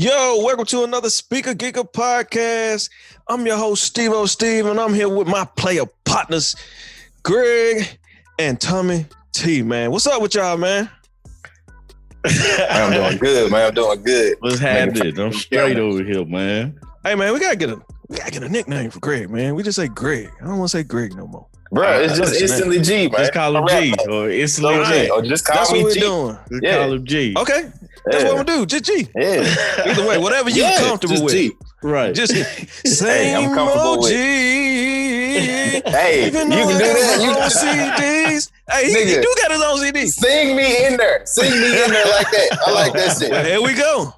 Yo, welcome to another Speaker Geeker podcast. I'm your host, Steve-O Steve, and I'm here with my player partners, Greg and Tommy T, man. What's up with y'all, man? I'm doing good, man. I'm doing good. What's happening? I'm straight over here, man. Hey, man, we gotta get a nickname for Greg, man. We just say Greg. I don't want to say Greg no more. Bro, it's just instantly G, man. Just call him G or instantly G. Or just call That's me what G. we're doing. Just call him G. Okay, that's what I'm gonna do. Just G. Yeah. Either way, whatever you're comfortable just with. G. Right. Just Hey, I'm same comfortable old with. G. Hey, Even you though can do he has that. his You own can CDs. Hey, he Nigga. do got his own CD. sing me in there. Sing me in there like that. I like that shit. Well, here we go.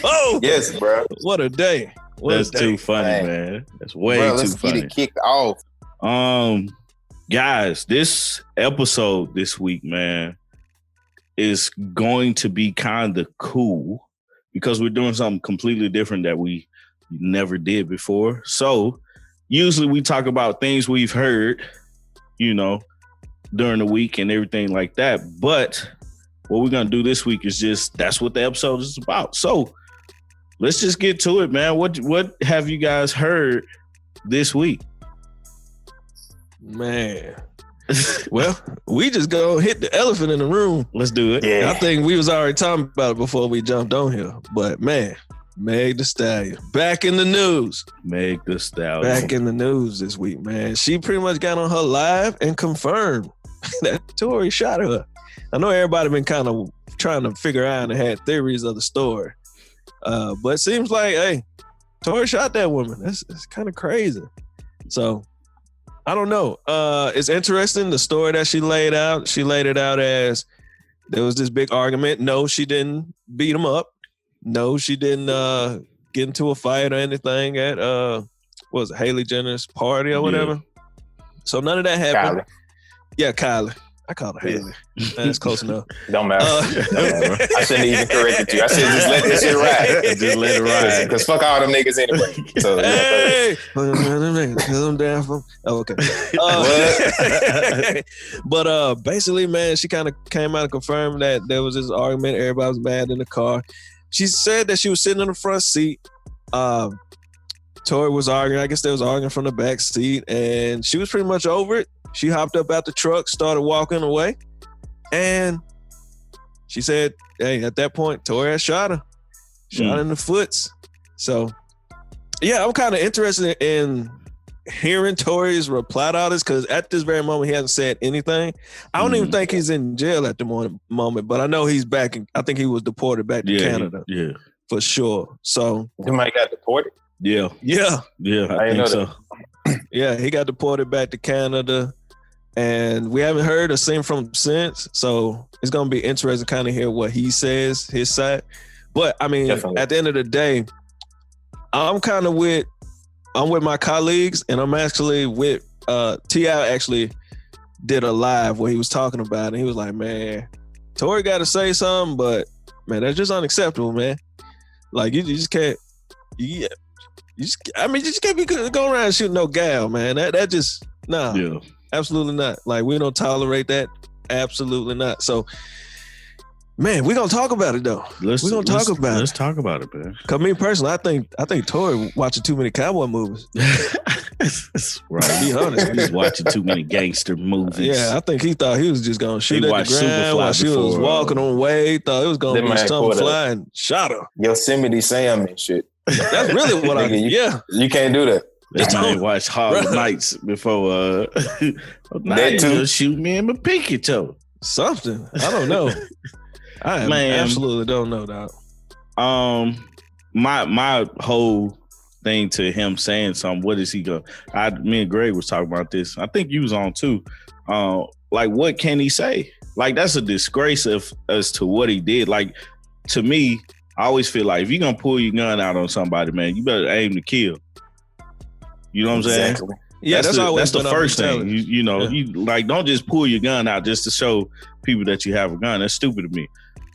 Oh, Yes, bro. what a day. What That's a day. too funny, Hey. man. That's way Bro, too let's get funny. it kicked off. Guys, this episode this week, man, is going to be kind of cool because we're doing something completely different that we never did before. So usually we talk about things we've heard, during the week and everything like that. But what we're going to do this week is just, that's what the episode is about. So let's just get to it, man. What have you guys heard this week? Man. Well, we just go hit the elephant in the room. Let's do it. Yeah. I think we was already talking about it before we jumped on here. But man, Meg Thee Stallion back in the news. Meg Thee Stallion. Back in the news this week, man. She pretty much got on her live and confirmed that Tory shot her. I know everybody been kind of trying to figure out and had theories of the story. But it seems like, hey, Tory shot that woman. It's kind of crazy. So I don't know. It's interesting, the story that she laid out. She laid it out as there was this big argument. No, she didn't beat him up. No, she didn't get into a fight or anything at what was it, Hailey Jenner's party or whatever. Yeah. So none of that happened. Kylie. Yeah, Kylie. I called her Hailey. That's close enough. Don't matter. I shouldn't even corrected you. I should just let this shit ride. Just let it ride. Because fuck all them niggas anyway. So, Hey, I'm down for. Oh, okay. But basically, man, she kind of came out and confirmed that there was this argument. Everybody was mad in the car. She said that she was sitting in the front seat. Tory was arguing. I guess they was arguing from the back seat, and she was pretty much over it. She hopped up out the truck, started walking away, and she said, "Hey, at that point, Tory had shot her, shot her in the foots." So, yeah, I'm kind of interested in hearing Tory's reply to all this because at this very moment he hasn't said anything. I don't even think he's in jail at the moment, but I know he's back. I think he was deported back to Canada Yeah. for sure. So, You might got deported. Yeah. yeah, I didn't think know so. yeah, he got deported back to Canada. And we haven't heard or seen from him since. So it's going to be interesting to kind of hear what he says, his side. But I mean, Definitely. At the end of the day, I'm with my colleagues, and I'm actually with T.I. actually did a live where he was talking about it. And he was like, man, Tory got to say something, but man, that's just unacceptable, man. Like you just can't, you just can't be going around shooting no gal, man. That just, nah. Yeah. Absolutely not. Like, we don't tolerate that. Absolutely not. So, man, we're gonna talk about it though. We're gonna talk about Let's it. talk about it, man. Cause me personally, I think Tory watching too many cowboy movies. Right. Be honest. He's watching too many gangster movies. Yeah, I think he thought he was just gonna shoot He at the watched ground Superfly while she was before, walking on way. Thought it was gonna That be man something caught up. flying. Shot her. Yosemite Sam and shit. That's really what I. Nigga, Yeah. You can't do that. This man watched Harlem Bruh. Nights before now That you too. just shoot me in my pinky toe. Something. I don't know. I Man. absolutely don't know, dog. My whole thing to him saying something, what is he going? Me and Greg was talking about this. I think you was on too. Like, what can he say? Like, that's a disgrace as to what he did. Like, to me, I always feel like if you're gonna pull your gun out on somebody, man, you better aim to kill. You know what I'm saying? Exactly. Yeah, that's always the been our first thing. mentality. You like, don't just pull your gun out just to show people that you have a gun. That's stupid to me.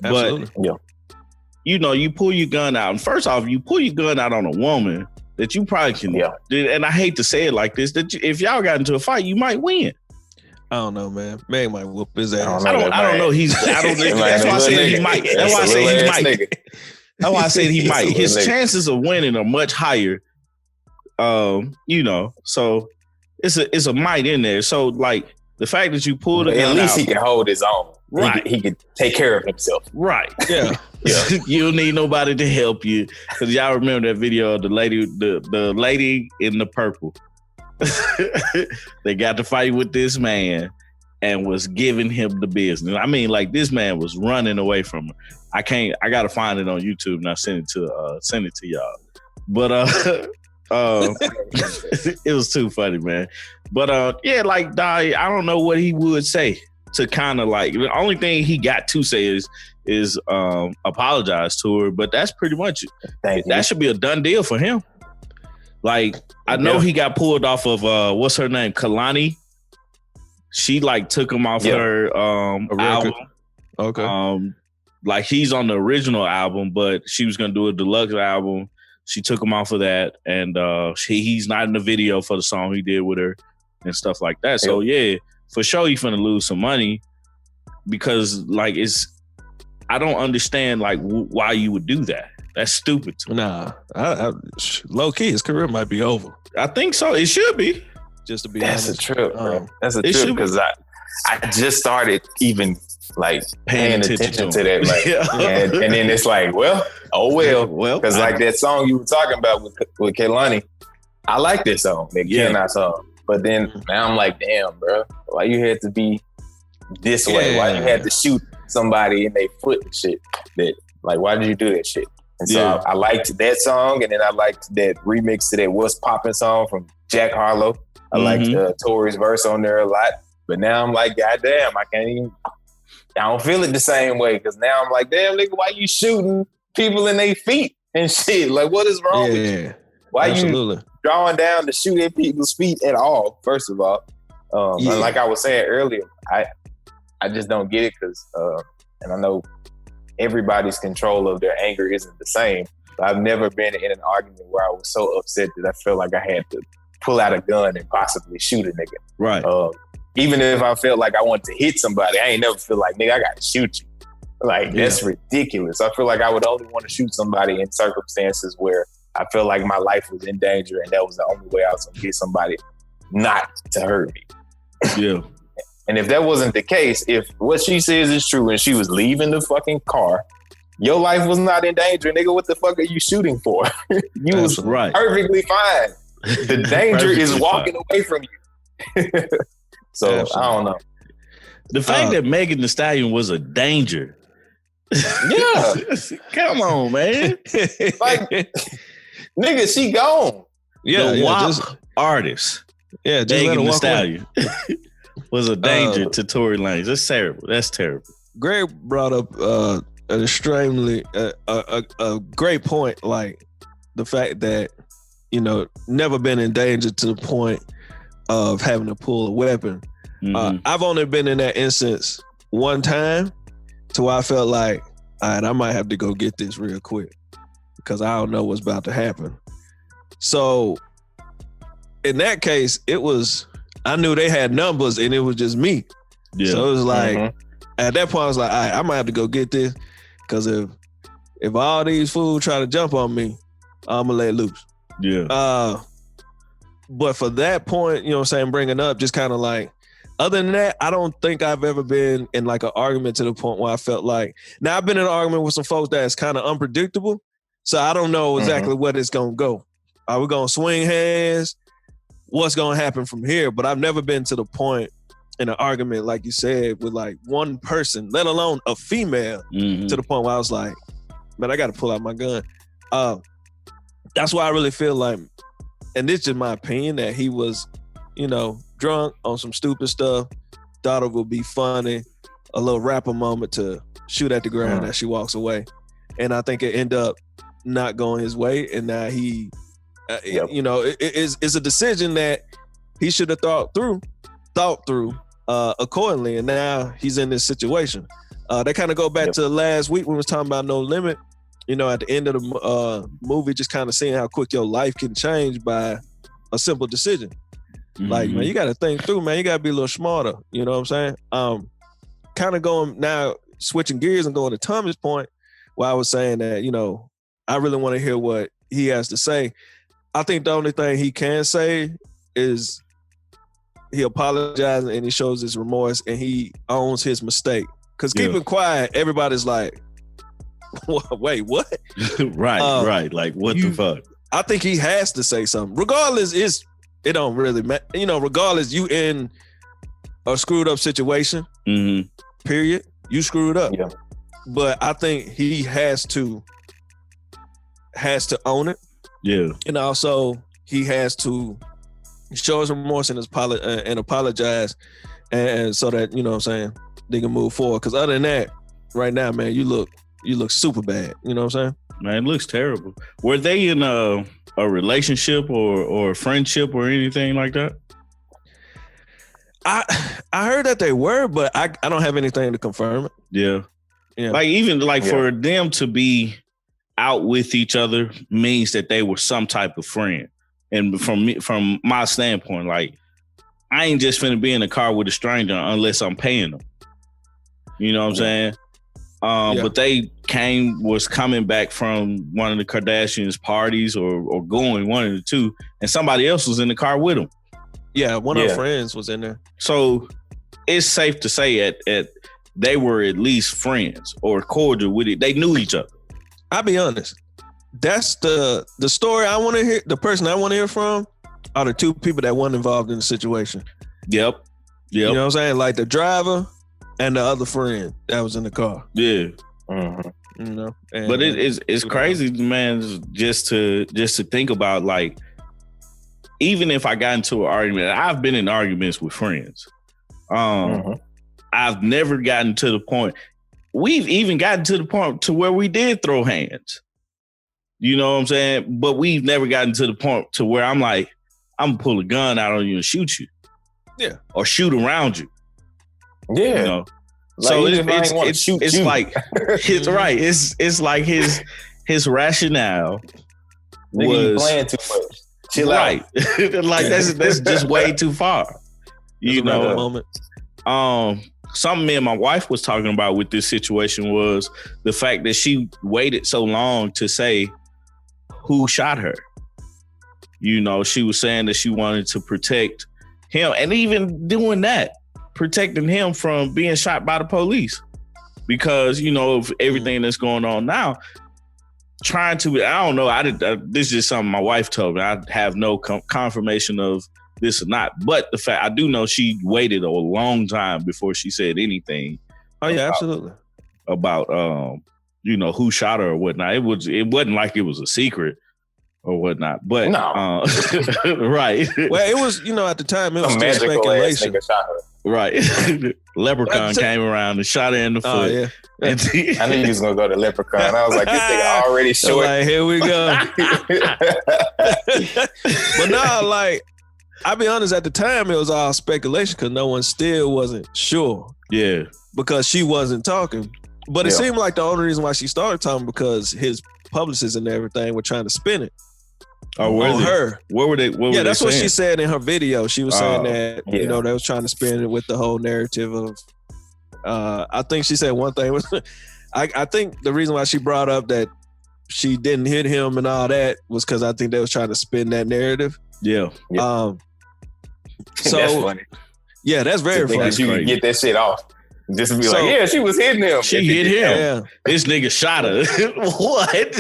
Absolutely. But you pull your gun out, and first off, you pull your gun out on a woman that you probably can. Yeah. And I hate to say it like this, if y'all got into a fight, you might win. I don't know, man. Meg might whoop his ass. I I don't know. That's why I said he might. That's why I said he might. That's why I said he might. His Nigga. chances of winning are much higher. So it's a might in there. So like the fact that you pulled it, at least he can hold his own. Right. He can take care of himself. Right. Yeah. You don't need nobody to help you. Because y'all remember that video of the lady in the purple. They got to fight with this man and was giving him the business. I mean, like this man was running away from her. I gotta find it on YouTube and I send it to y'all. But it was too funny, man. But yeah, like I don't know what he would say to kind of like, the only thing he got to say is apologize to her, but that's pretty much it. That should be a done deal for him. Like, I know he got pulled off of what's her name, Kehlani. She like took him off her album. Okay. Like he's on the original album, but she was gonna do a deluxe album. She took him off of that, and he's not in the video for the song he did with her and stuff like that. So yeah, for sure he's gonna lose some money because like I don't understand like why you would do that. That's stupid to me. Nah, low key, his career might be over. I think so. It should be. Just to be honest. honest. That's a trip, bro. That's a trip because I just started even like paying attention to that. Like, and then it's like, well, because like that song you were talking about with Kehlani, I like this song, that Kenai song. But then now I'm like, damn, bro, why you had to be this way? Why you had to shoot somebody in their foot and shit? That like, why did you do that shit? And so I liked that song, and then I liked that remix to that What's Poppin' song from Jack Harlow. I liked Tory's verse on there a lot. But now I'm like, goddamn, I don't feel it the same way. Because now I'm like, damn, nigga, why you shooting people in their feet and shit? Like, what is wrong with you? Why you drawing down to shoot at people's feet at all, first of all? And like I was saying earlier, I just don't get it because, and I know everybody's control of their anger isn't the same. But I've never been in an argument where I was so upset that I felt like I had to pull out a gun and possibly shoot a nigga. Right. Even if I felt like I wanted to hit somebody, I ain't never feel like, nigga, I gotta shoot you. Like, that's ridiculous. I feel like I would only want to shoot somebody in circumstances where I feel like my life was in danger and that was the only way I was gonna get somebody not to hurt me. Yeah. And if that wasn't the case, if what she says is true and she was leaving the fucking car, your life was not in danger, nigga, what the fuck are you shooting for? You was perfectly fine. The danger is walking away from you. So I don't know. The fact that Megan Thee Stallion was a danger. Yeah. Come on, man. Like, nigga, she gone. Yeah, the WAP artist. Yeah, just Megan Thee Stallion was a danger to Tory Lanez. That's terrible. That's terrible. Greg brought up an extremely a great point, like the fact that, you know, never been in danger to the point of having to pull a weapon. I've only been in that instance one time to where I felt like, all right, I might have to go get this real quick because I don't know what's about to happen. So in that case, I knew they had numbers and it was just me. Yeah. So it was like, at that point I was like, all right, I might have to go get this because if all these fools try to jump on me, I'm gonna let loose. Yeah. But for that point, you know what I'm saying, bringing up just kind of like, other than that, I don't think I've ever been in like an argument to the point where I felt like, now I've been in an argument with some folks that's kind of unpredictable. So I don't know exactly what it's going to go. Are we going to swing hands? What's going to happen from here? But I've never been to the point in an argument, like you said, with like one person, let alone a female, to the point where I was like, man, I got to pull out my gun. That's why I really feel like, and this is my opinion, that he was, you know, drunk on some stupid stuff, thought it would be funny, a little rapper moment to shoot at the ground as she walks away. And I think it ended up not going his way. And now he, you know, it's a decision that he should have thought through accordingly. And now he's in this situation. They kind of go back to last week when we was talking about No Limit. You know, at the end of the movie, just kind of seeing how quick your life can change by a simple decision. Like, man, you got to think through, man. You got to be a little smarter. You know what I'm saying? Kind of going now, switching gears and going to Tommy's point, where I was saying that, you know, I really want to hear what he has to say. I think the only thing he can say is he apologizes and he shows his remorse and he owns his mistake. Because keeping quiet, everybody's like, wait, what? right. Like, what the fuck? I think he has to say something. Regardless, it don't really matter. Regardless, you in a screwed up situation, period. You screwed up. Yeah. But I think he has to own it. Yeah. And also, he has to show his remorse and apologize, and so that, you know what I'm saying, they can move forward. Because other than that, right now, man, you look super bad. You know what I'm saying? Man, it looks terrible. Were they in a relationship or a friendship or anything like that? I heard that they were, but I don't have anything to confirm it. Yeah. Like even for them to be out with each other means that they were some type of friend. And from my standpoint, like, I ain't just finna be in a car with a stranger unless I'm paying them. You know what I'm saying? But they was coming back from one of the Kardashians' parties or going, one of the two, and somebody else was in the car with them. Yeah, one of her friends was in there. So it's safe to say that they were at least friends or cordial with it. They knew each other. I'll be honest. That's the story I want to hear. The person I want to hear from are the two people that weren't involved in the situation. Yep. You know what I'm saying? Like the driver and the other friend that was in the car. Yeah. You know, but it's crazy, man. Just to think about, like, even if I got into an argument, I've been in arguments with friends. I've never gotten to the point. We've even gotten to the point to where we did throw hands. You know what I'm saying? But we've never gotten to the point to where I'm like, I'm gonna pull a gun out on you and shoot you. Yeah. Or shoot around you. Yeah. You know? Like, so it's like it's right. It's like his rationale was playing too much. Chill out. Like that's just way too far. You know. Moment. Something me and my wife was talking about with this situation was the fact that she waited so long to say who shot her. You know, she was saying that she wanted to protect him, and even doing that, protecting him from being shot by the police, because, you know, of everything that's going on now. Trying to, I don't know. This is just something my wife told me. I have no confirmation of this or not, but the fact I do know she waited a long time before she said anything. Oh yeah, absolutely. About you know, who shot her or whatnot. It wasn't like it was a secret or whatnot. But no. Right. Well, it was, you know, at the time it was still speculation. Right. Leprechaun came around and shot her in the foot. Yeah. And I knew he was gonna go to Leprechaun. I was like, this nigga already short. Like, here we go. But no, like, I'll be honest, at the time it was all speculation because no one still wasn't sure. Yeah. Because she wasn't talking. But it seemed like the only reason why she started talking because his publicists and everything were trying to spin it. On her. What were they? That's what she said in her video. She was saying that, you know, they was trying to spin it with the whole narrative of, I think she said one thing was, I think the reason why she brought up that she didn't hit him and all that was because I think they was trying to spin that narrative. Yeah. So that's funny. Yeah, that's very funny. You can get that shit off. Just to be like, yeah, she was hitting him. She hit him. Yeah. This nigga shot her. What?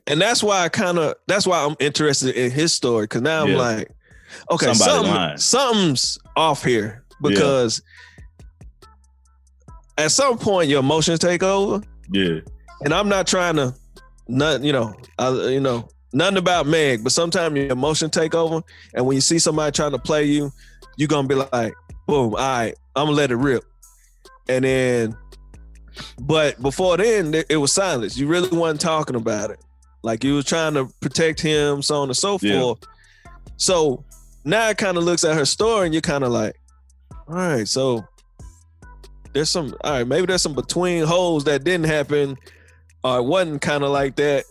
And that's why I'm interested in his story, because now I'm like, okay, something's off here, because at some point your emotions take over. Yeah. And I'm not trying to, nothing about Meg, but sometimes your emotion take over, and when you see somebody trying to play you, you're gonna be like, boom, all right, I'm gonna let it rip. And then, but before then, it was silence. You really wasn't talking about it. Like, you was trying to protect him, so on and so forth. So now it kind of looks at her story and you're kind of like, all right, so maybe there's some between holes that didn't happen, or it wasn't kind of like that.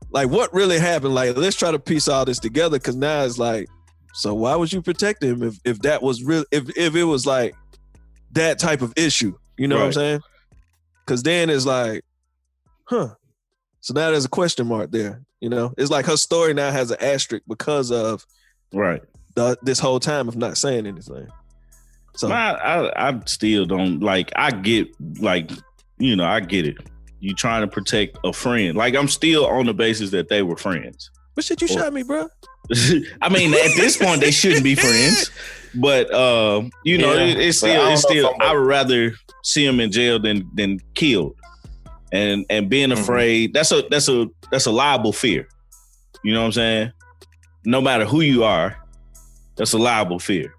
Like, what really happened? Like, let's try to piece all this together, because now it's like, so why would you protect him if that was real, if it was like that type of issue? You know what I'm saying? Because then it's like, So now there's a question mark there. You know, it's like her story now has an asterisk because of this whole time of not saying anything. So I still don't like. I get like, you know, I get it. You trying to protect a friend. Like, I'm still on the basis that they were friends. But shit, you shot me, bro. I mean, at this point, they shouldn't be friends. But you know, it's still. I would rather see him in jail than killed. And being afraid, that's a liable fear. You know what I'm saying? No matter who you are, that's a liable fear.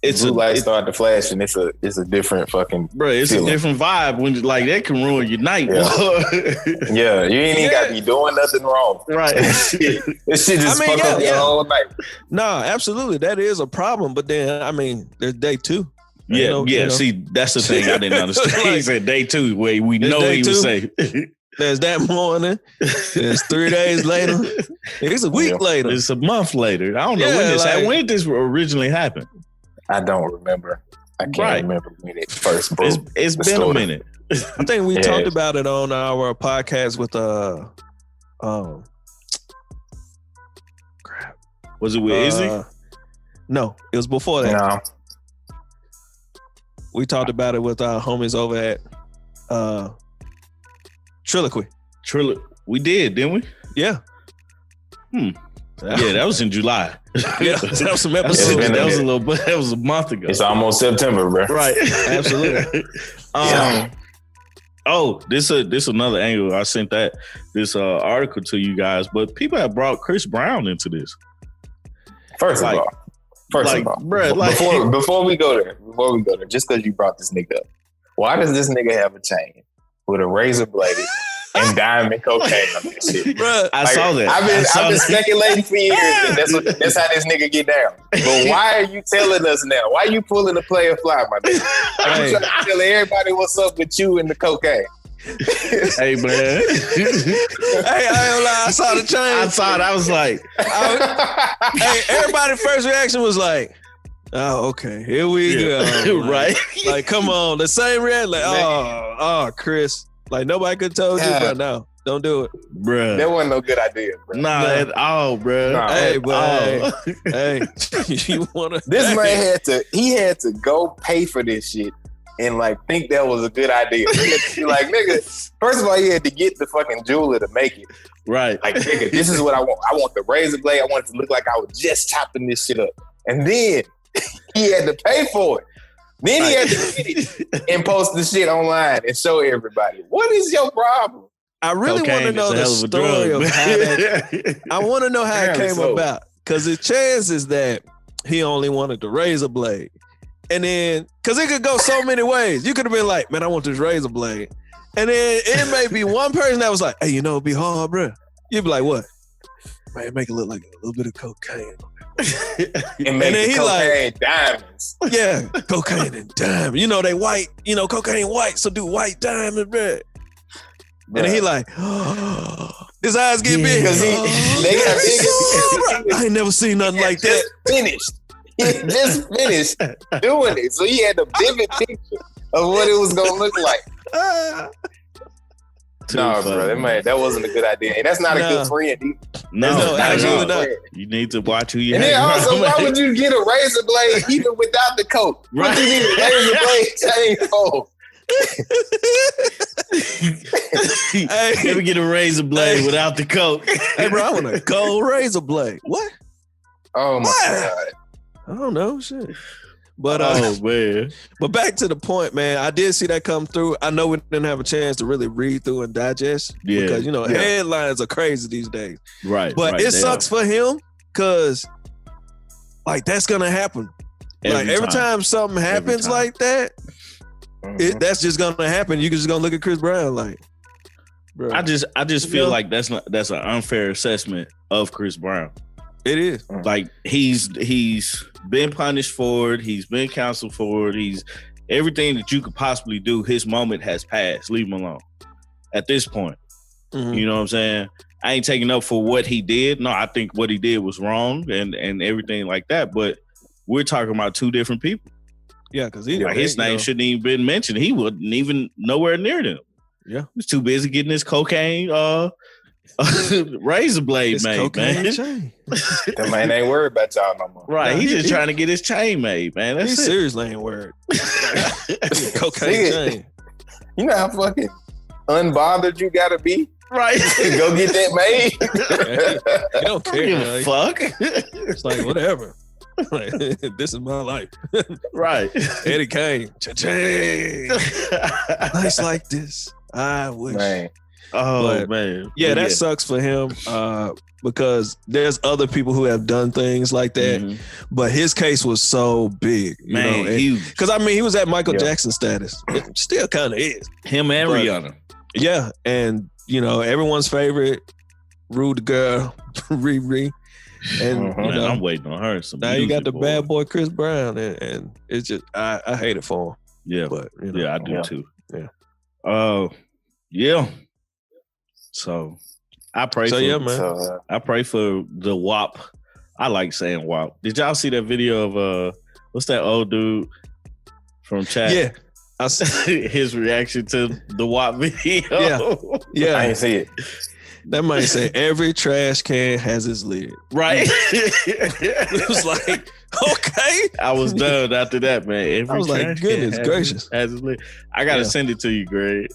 It's blue light start to flash, and it's a different fucking feeling. A different vibe when like that can ruin your night. Yeah, you ain't even got to be doing nothing wrong. Right. This shit just fuck up your whole night. No, absolutely, that is a problem. But then, I mean, there's day 2. Yeah. See, that's the thing I didn't understand. Like, he said day 2, where we know he was safe. There's that morning. There's 3 days later. It's a week later. It's a month later. I don't know when this happened. When did this originally happen? I don't remember. I can't remember when it first broke. It's been a minute. I think we talked about it on our podcast with crap. Was it with Izzy? No, it was before that. No. We talked about it with our homies over at Triloquy. We did, didn't we? Yeah. Yeah, that was in July. Yeah, that was some episodes. That was a month ago. It's almost September, bro. Right. Absolutely. This another angle. I sent this article to you guys, but people have brought Chris Brown into this. First of all, bro, before we go there, just because you brought this nigga up, why does this nigga have a chain with a razor blade and diamond cocaine on this shit? Bruh, I saw that. I've been speculating for years that that's how this nigga get down. But why are you telling us now? Why are you pulling the player fly, my nigga? I'm trying to tell everybody what's up with you and the cocaine. Hey, man. Hey, I ain't lie. I saw the chain. I saw it. I was like, hey, everybody's first reaction was like, oh, okay, here we go. Like, right? Like, come on. The same reaction, like, oh, Chris. Like, nobody could tell you, but no, don't do it. Bruh. That wasn't no good idea, bro. Nah, at all, bruh. Nah, hey, but hey, you wanna? This man had to go pay for this shit and like think that was a good idea. He had to be like, nigga, first of all, he had to get the fucking jeweler to make it. Right. Like, nigga, this is what I want. I want the razor blade. I want it to look like I was just chopping this shit up. And then he had to pay for it. Then he had to get it and post the shit online and show everybody. What is your problem? I really want to know the story of how that. I want to know how it came about, because the chances that he only wanted the razor blade, and then because it could go so many ways. You could have been like, "Man, I want this razor blade," and then it may be one person that was like, "Hey, you know, it'd be hard, bro." You'd be like, "What? Man, make it look like a little bit of cocaine." and then he like diamonds. Yeah, cocaine and diamonds. You know they white. You know cocaine white, so do white diamond red. And then he like, his eyes get big because they got big. I ain't never seen nothing like that. He just finished doing it, so he had a vivid picture of what it was gonna look like. No, bro, that wasn't a good idea, and that's not a good friend either. No, absolutely not. You need to watch who you. And then also, why would you get a razor blade even without the coat? Right. What you need a razor blade chain for? Hey, let me get a razor blade without the coat. Hey, bro, I want a gold razor blade. What? Oh my God. I don't know, shit. But man. But back to the point, man. I did see that come through. I know we didn't have a chance to really read through and digest because headlines are crazy these days. Right. But it sucks for him because like that's gonna happen. Every time something happens like that, that's just gonna happen. You're just gonna look at Chris Brown like, bro. I just feel like that's an unfair assessment of Chris Brown. It is. Like he's been punished for it. He's been counseled for it. He's everything that you could possibly do. His moment has passed. Leave him alone. At this point, you know what I'm saying? I ain't taking up for what he did. No, I think what he did was wrong and everything like that. But we're talking about two different people. Yeah, because his name shouldn't even been mentioned. He wasn't even nowhere near them. Yeah, he was too busy getting his cocaine razor blade made, man. Chain. That man ain't worried about y'all no more. Right, he's just trying to get his chain made, man. That's he seriously ain't worried. Cocaine chain. You know how fucking unbothered you gotta be? Right. Go get that made. You don't care. Fuck. It's like, whatever. Like, this is my life. Right. Eddie Kane. Cha-ching. Nice like this. I wish. Man. Oh, man. Yeah, that sucks for him because there's other people who have done things like that. Mm-hmm. But his case was so big. Man, huge. Because, I mean, he was at Michael Jackson status. It still kind of is. Him and Rihanna. Yeah, and, you know, everyone's favorite, Rude Girl, Riri. And you know, I'm waiting on her. Now you got the bad boy Chris Brown, and it's just I hate it for him. Yeah, but you know, yeah, I do too. Yeah, yeah. So I pray. So for, yeah, man. I pray for the WAP. I like saying WAP. Did y'all see that video of what's that old dude from chat? Yeah, his reaction to the WAP video. Yeah, I didn't see it. That might say every trash can has its lid. Right. It was like, okay. I was done after that, man. I was like, goodness gracious. Has its lid. I gotta send it to you, Greg.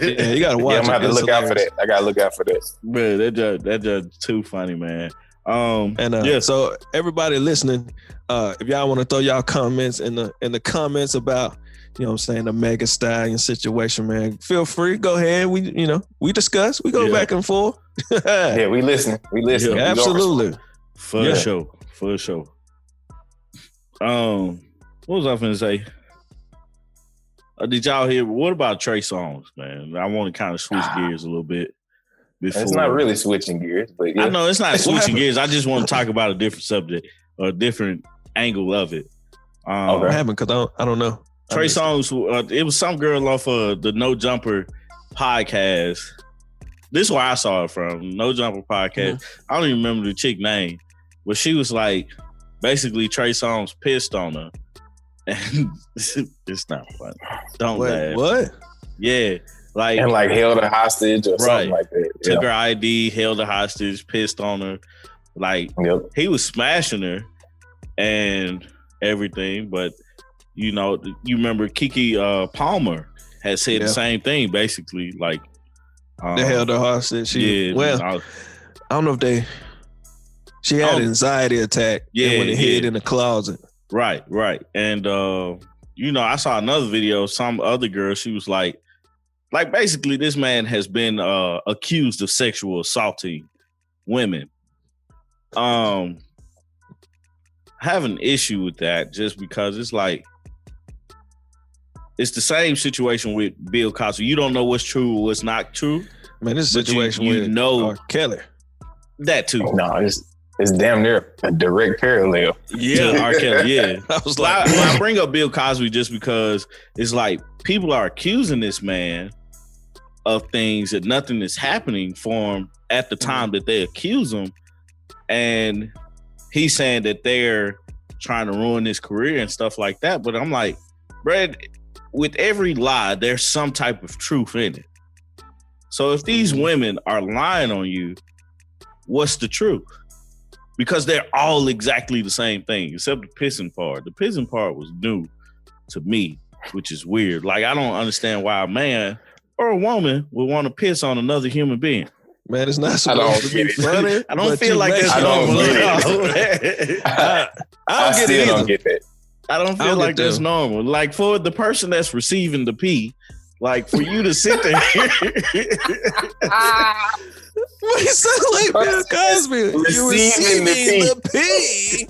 Yeah, you gotta watch it. I'm gonna have to look out for that. I gotta look out for that. Man, that just too funny, man. So everybody listening, if y'all want to throw y'all comments in the comments about, you know what I'm saying, the Megan Thee Stallion situation, man, feel free. Go ahead. We discuss. We go back and forth. Yeah, we listen. Yeah, absolutely. For sure. What was I finna say? Did y'all hear? What about Trey Songz, man? I want to kind of switch gears a little bit. It's not really switching gears, but yeah. I know it's not switching gears. I just want to talk about a different subject or a different angle of it. What happened? Because I don't know. Trey Songz, it was some girl off of the No Jumper podcast. This is where I saw it from, No Jumper podcast. Mm-hmm. I don't even remember the chick name, but she was like, basically Trey Songz pissed on her. And it's not funny. Don't laugh. What? Yeah. And held her hostage or something like that. Took her ID, held her hostage, pissed on her. He was smashing her and everything, but you know, you remember Keke Palmer had said the same thing, basically. Like, they held her hostage. I don't know if she had an anxiety attack. Yeah, when they hid in the closet. Right. And you know, I saw another video. Some other girl, she was like basically, this man has been accused of sexual assaulting women. I have an issue with that just because it's like, it's the same situation with Bill Cosby. You don't know what's true or what's not true. Man, this is a situation with R. Kelly. That too. No, it's damn near a direct parallel. Yeah, R. Kelly, yeah. I was like, I bring up Bill Cosby just because it's like people are accusing this man of things that nothing is happening for him at the time that they accuse him. And he's saying that they're trying to ruin his career and stuff like that. But I'm like, Brad, with every lie, there's some type of truth in it. So if these women are lying on you, what's the truth? Because they're all exactly the same thing, except the pissing part. The pissing part was new to me, which is weird. Like, I don't understand why a man or a woman would want to piss on another human being. Man, it's not supposed to be funny. I don't feel like that's normal. I still don't get that. I don't feel like that's normal. Like, for the person that's receiving the pee, like, for you to sit there. What, you sound like Bill Cosby. You receiving the pee.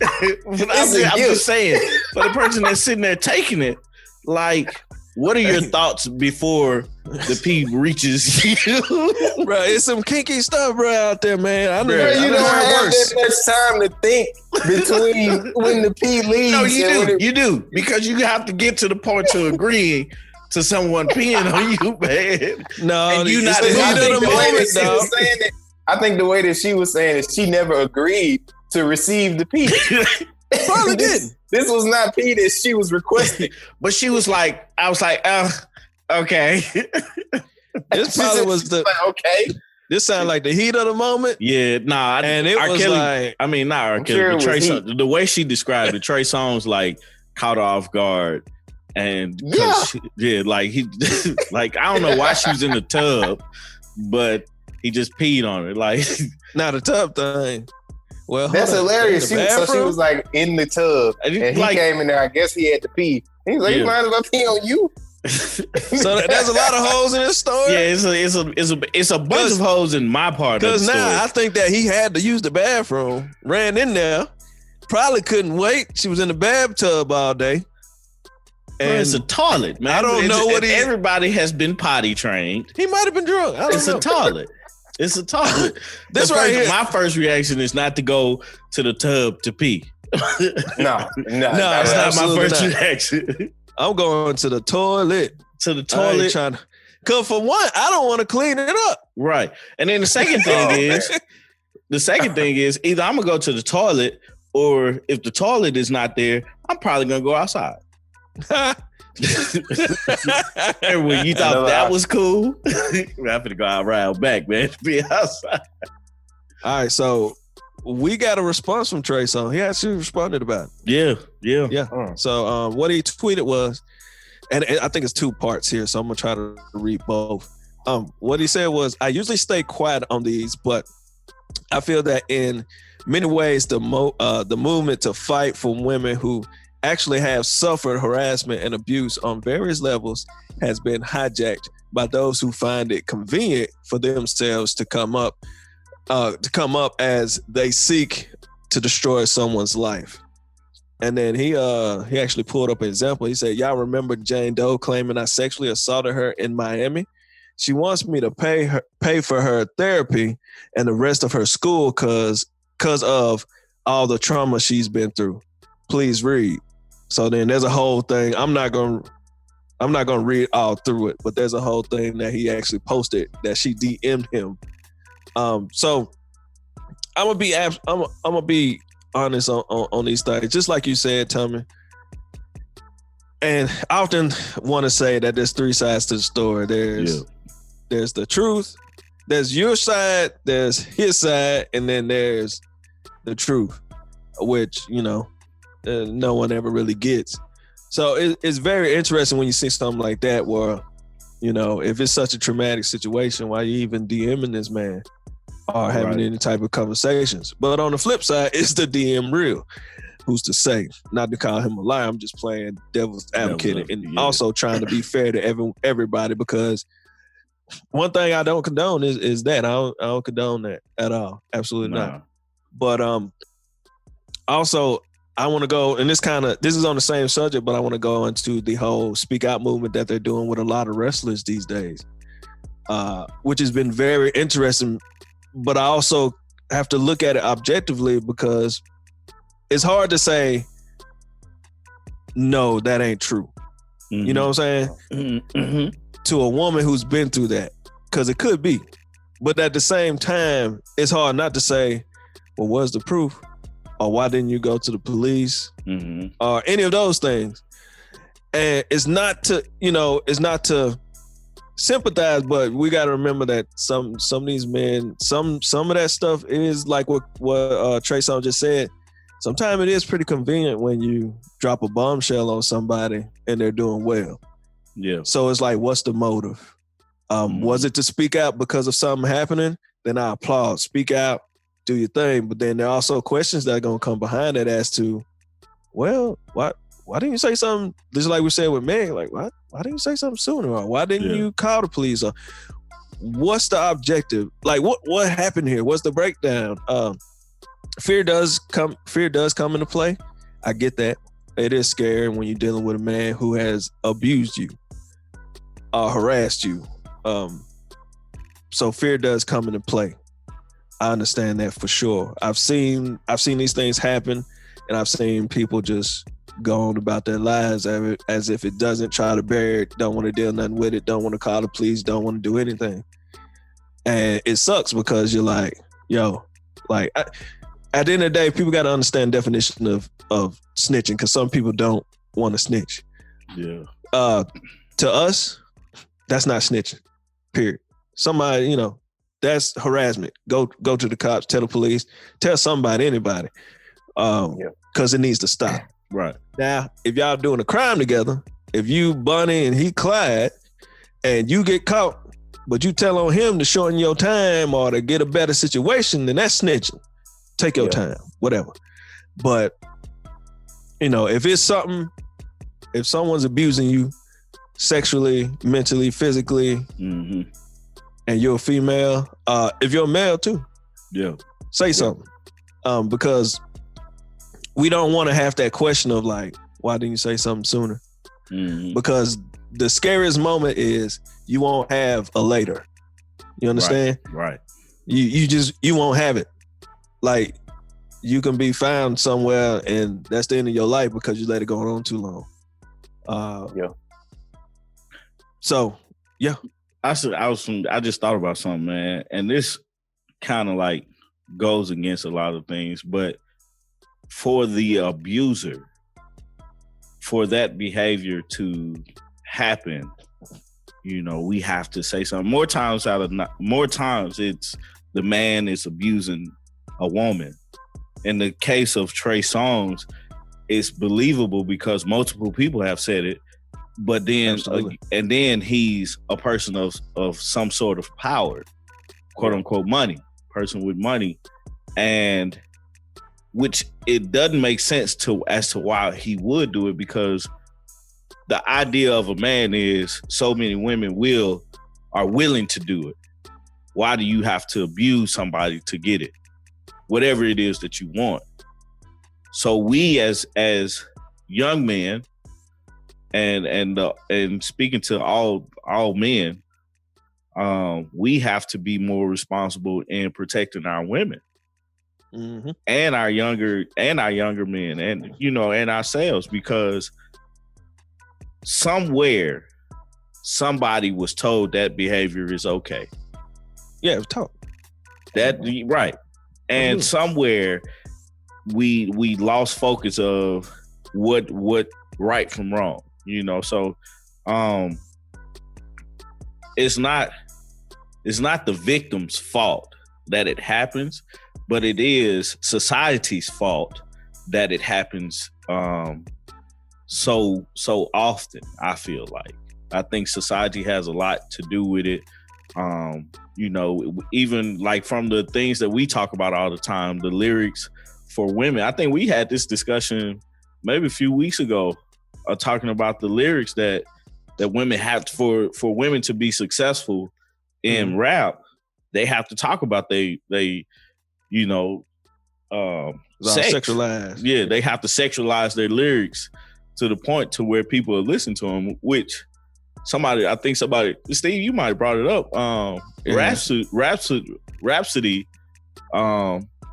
I'm just saying, for the person that's sitting there taking it, like, what are your thoughts before the pee reaches you? Bro, it's some kinky stuff, bro, out there, man. I know you don't have that much time to think between when the pee leaves. No, you do, because you have to get to the point to agreeing to someone peeing on you, man. No, and you not I think the way that she was saying it, she never agreed to receive the pee. Probably didn't. This was not pee that she was requesting. But she was like, I was like, okay. This probably was the okay. This sounded like the heat of the moment. Yeah, nah. And it was Kelly, like, I mean, not R. Kelly, but Trey Songz, the way she described it, Trey Songz like caught her off guard. And like he, like I don't know why she was in the tub, but he just peed on her. Like, not the tub thing. Well, that's hilarious. So she was like in the tub, and he came in there. I guess he had to pee. He was like, "You might as well pee on you." So there's a lot of hoes in this story. Yeah, it's a bunch of hoes in my part. Because now I think that he had to use the bathroom. Ran in there, probably couldn't wait. She was in the bathtub all day. And it's a toilet, man. I don't know what everybody has been potty trained. He might have been drunk. It's a toilet. It's a toilet. That's right. My first reaction is not to go to the tub to pee. No, it's not my first reaction. I'm going to the toilet. Cause for one, I don't want to clean it up. Right. And then the second thing is either I'm gonna go to the toilet, or if the toilet is not there, I'm probably gonna go outside. When you thought that was cool, I'm gonna go out right back, man. To be outside. All right, so we got a response from Trey Songz. He actually responded about it. Yeah. So what he tweeted was, and I think it's two parts here, so I'm gonna try to read both. What he said was, I usually stay quiet on these, but I feel that in many ways the movement to fight for women who actually have suffered harassment and abuse on various levels has been hijacked by those who find it convenient for themselves to come up as they seek to destroy someone's life. And then he actually pulled up an example. He said, y'all remember Jane Doe claiming I sexually assaulted her in Miami? She wants me to pay for her therapy and the rest of her school cause of all the trauma she's been through. Please read. So then there's a whole thing. I'm not gonna read all through it, but there's a whole thing that he actually posted that she DM'd him. So I'm gonna be honest on these things, just like you said, Tommy. And I often want to say that there's three sides to the story. There's the truth, there's your side, there's his side, and then there's the truth, which no one ever really gets. So it's very interesting when you see something like that where, if it's such a traumatic situation, why are you even DMing this man or having any type of conversations? But on the flip side, is the DM real? Who's to say? Not to call him a liar. I'm just playing devil's advocate and also trying to be fair to everybody, because one thing I don't condone is that. I don't condone that at all. Absolutely not. But also, I want to go, and this is on the same subject, but I want to go into the whole speak out movement that they're doing with a lot of wrestlers these days, which has been very interesting. But I also have to look at it objectively, because it's hard to say, no, that ain't true. Mm-hmm. You know what I'm saying? Mm-hmm. To a woman who's been through that, because it could be. But at the same time, it's hard not to say, well, what's the proof? Or why didn't you go to the police? Mm-hmm. Or any of those things. And it's not to sympathize, but we got to remember that some of these men, some of that stuff is like what Trey Songz just said. Sometimes it is pretty convenient when you drop a bombshell on somebody and they're doing well. Yeah. So it's like, what's the motive? Was it to speak out because of something happening? Then I applaud. Speak out, do your thing. But then there are also questions that are going to come behind it as to, well, why didn't you say something? Just like we said with Meg, like, why didn't you say something sooner? Or why didn't you call the police? Or what's the objective? Like, what happened here? What's the breakdown? Fear does come into play. I get that. It is scary when you're dealing with a man who has abused you or harassed you. So fear does come into play. I understand that for sure. I've seen these things happen, and I've seen people just go on about their lives as if it doesn't, try to bury it, don't want to deal nothing with it, don't want to call the police, don't want to do anything. And it sucks because you're like, yo, like, at the end of the day, people got to understand the definition of snitching, because some people don't want to snitch. Yeah. To us, that's not snitching. Period. Somebody, you know, that's harassment. Go to the cops, tell the police, tell somebody, anybody. Because it needs to stop. Right. Now, if y'all doing a crime together, if you Bunny and he Clyde, and you get caught, but you tell on him to shorten your time or to get a better situation, then that's snitching. Take your time, whatever. But, you know, if it's something, if someone's abusing you sexually, mentally, physically, and you're a female, if you're a male too, say something. Because we don't want to have that question of like, why didn't you say something sooner? Because the scariest moment is you won't have a later. You understand? Right. You won't have it. Like, you can be found somewhere and that's the end of your life because you let it go on too long. So, yeah. I just thought about something, man. And this kind of like goes against a lot of things, but for the abuser, for that behavior to happen, you know, we have to say something. More times it's the man is abusing a woman. In the case of Trey Songz, it's believable because multiple people have said it, but then and then he's a person of some sort of power, quote unquote money, person with money, and which it doesn't make sense as to why he would do it, because the idea of a man is so many women are willing to do it. Why do you have to abuse somebody to get it? Whatever it is that you want. So we as young men and speaking to all men, we have to be more responsible in protecting our women. And our younger men, and you know, and ourselves, because somewhere somebody was told that behavior is okay. Yeah, it was taught. That right. And somewhere we lost focus of what right from wrong, you know. So it's not the victim's fault that it happens, but it is society's fault that it happens so often. I feel like I think society has a lot to do with it. You know, even like from the things that we talk about all the time, the lyrics for women. I think we had this discussion maybe a few weeks ago, talking about the lyrics that women have for women to be successful in rap. They have to talk about they you know, sex. Sexualized. Yeah, they have to sexualize their lyrics to the point to where people are listening to them, which somebody, Steve, you might have brought it up. Rhapsody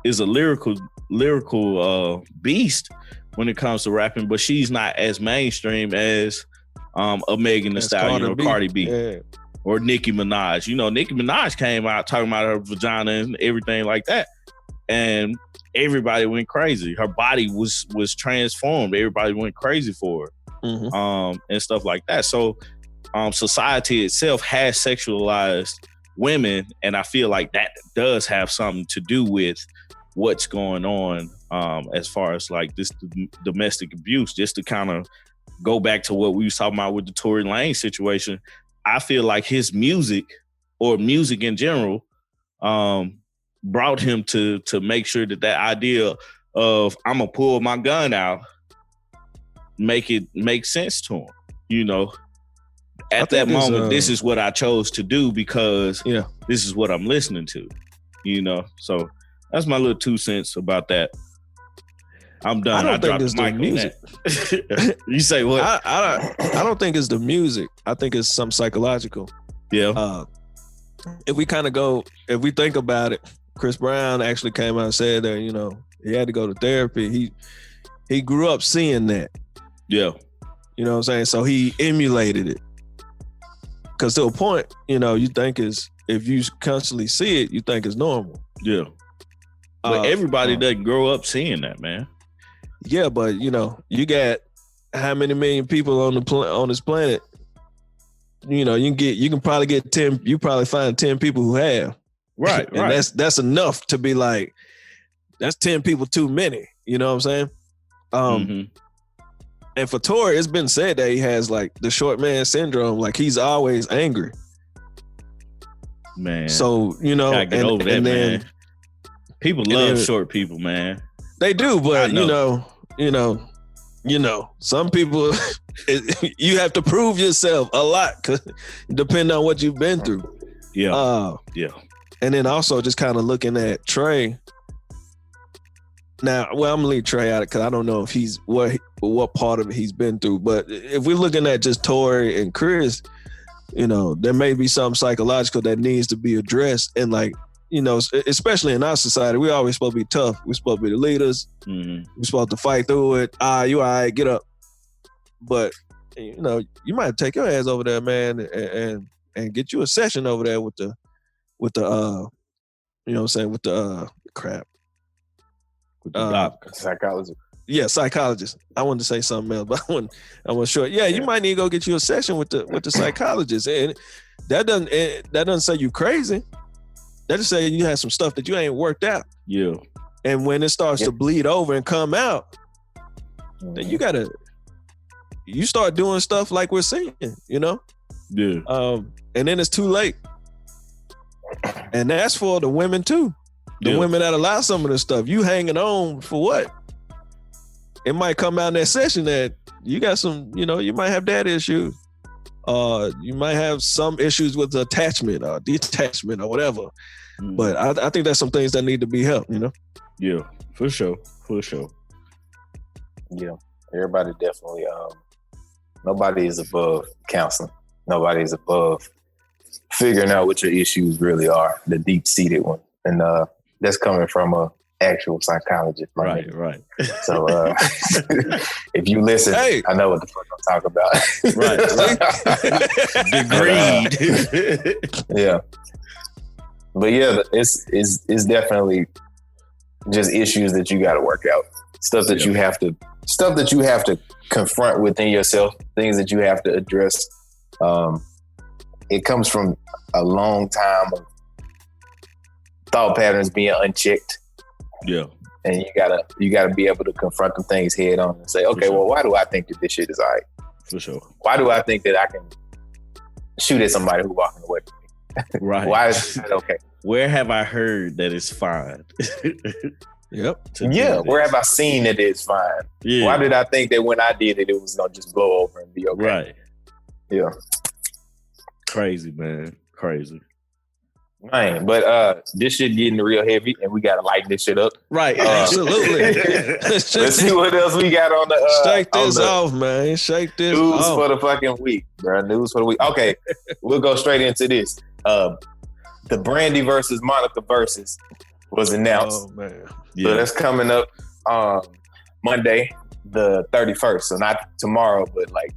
is a lyrical beast when it comes to rapping, but she's not as mainstream as a Megan Thee Stallion or Cardi B. Or Nicki Minaj. You know, Nicki Minaj came out talking about her vagina and everything like that, and everybody went crazy. Her body was transformed. Everybody went crazy for her, and stuff like that. So society itself has sexualized women, and I feel like that does have something to do with what's going on as far as like this domestic abuse. Just to kind of go back to what we was talking about with the Tory Lanez situation, I feel like his music, or music in general, brought him to make sure that idea of I'm gonna pull my gun out make sense to him. You know, at that moment, this is what I chose to do because this is what I'm listening to. You know, so that's my little 2 cents about that. I'm done. I don't think it's the music. You say what? I don't think it's the music. I think it's some psychological. Yeah. If we think about it, Chris Brown actually came out and said that, you know, he had to go to therapy. He grew up seeing that. Yeah. You know what I'm saying? So he emulated it. Because to a point, you know, you think if you constantly see it, you think it's normal. Yeah. But everybody doesn't grow up seeing that, man. Yeah, but you know, you got how many million people on this planet you can probably get 10. You probably find 10 people who have. Right, and that's enough to be like, that's 10 people too many. You know what I'm saying? And for Tory, it's been said that he has like the short man syndrome. Like he's always angry. Man. So, gotta get over that, man. People love short people, man. They do, but some people you have to prove yourself a lot, depending on what you've been through. Yeah. And then also just kind of looking at Trey. Now, I'm gonna leave Trey out because I don't know if he's what part of it he's been through. But if we're looking at just Tory and Chris, there may be something psychological that needs to be addressed. And like, especially in our society, we always supposed to be tough. We're supposed to be the leaders. We're supposed to fight through it. You all right, get up. But you might take your ass over there, man, and get you a session over there with the crap. Psychologist. Yeah, psychologist. I wanted to say something else, but I wasn't sure. Yeah, you might need to go get you a session with the psychologist, and that doesn't say you crazy. That just say you have some stuff that you ain't worked out. Yeah. And when it starts to bleed over and come out, then you start doing stuff like we're seeing, Yeah. And then it's too late. And that's for the women too. The women that allow some of this stuff. You hanging on for what? It might come out in that session that you got some, you might have daddy issues. You might have some issues with attachment or detachment or whatever. But I think that's some things that need to be helped, Yeah, for sure. Yeah, everybody definitely, nobody is above counseling. Nobody is above figuring out what your issues really are, the deep-seated one. And that's coming from a actual psychologist. Right. So if you listen, hey. I know what the fuck I'm talking about. Right. Agreed. Yeah. But yeah, it's definitely just issues that you got to work out. Stuff that you have to confront within yourself, things that you have to address. It comes from a long time of thought patterns being unchecked. Yeah. And you gotta be able to confront them things head on and say, okay, well, why do I think that this shit is all right? For sure. Why do I think that I can shoot at somebody who's walking away from me? Right. Why is that okay? Where have I heard that it's fine? Yep. Yeah. Where have I seen that it's fine? Yeah. Why did I think that when I did it, it was gonna just blow over and be okay? Right. Yeah. Crazy, man. Crazy. Man, but this shit getting real heavy, and we gotta lighten this shit up. Right, absolutely. Let's see what else we got on the shake this off, man. Shake this news off. For the fucking week, bro. News for the week. Okay, we'll go straight into this. The Brandy versus Monica versus was announced. Oh man, so that's coming up Monday, the 31st. So not tomorrow, but like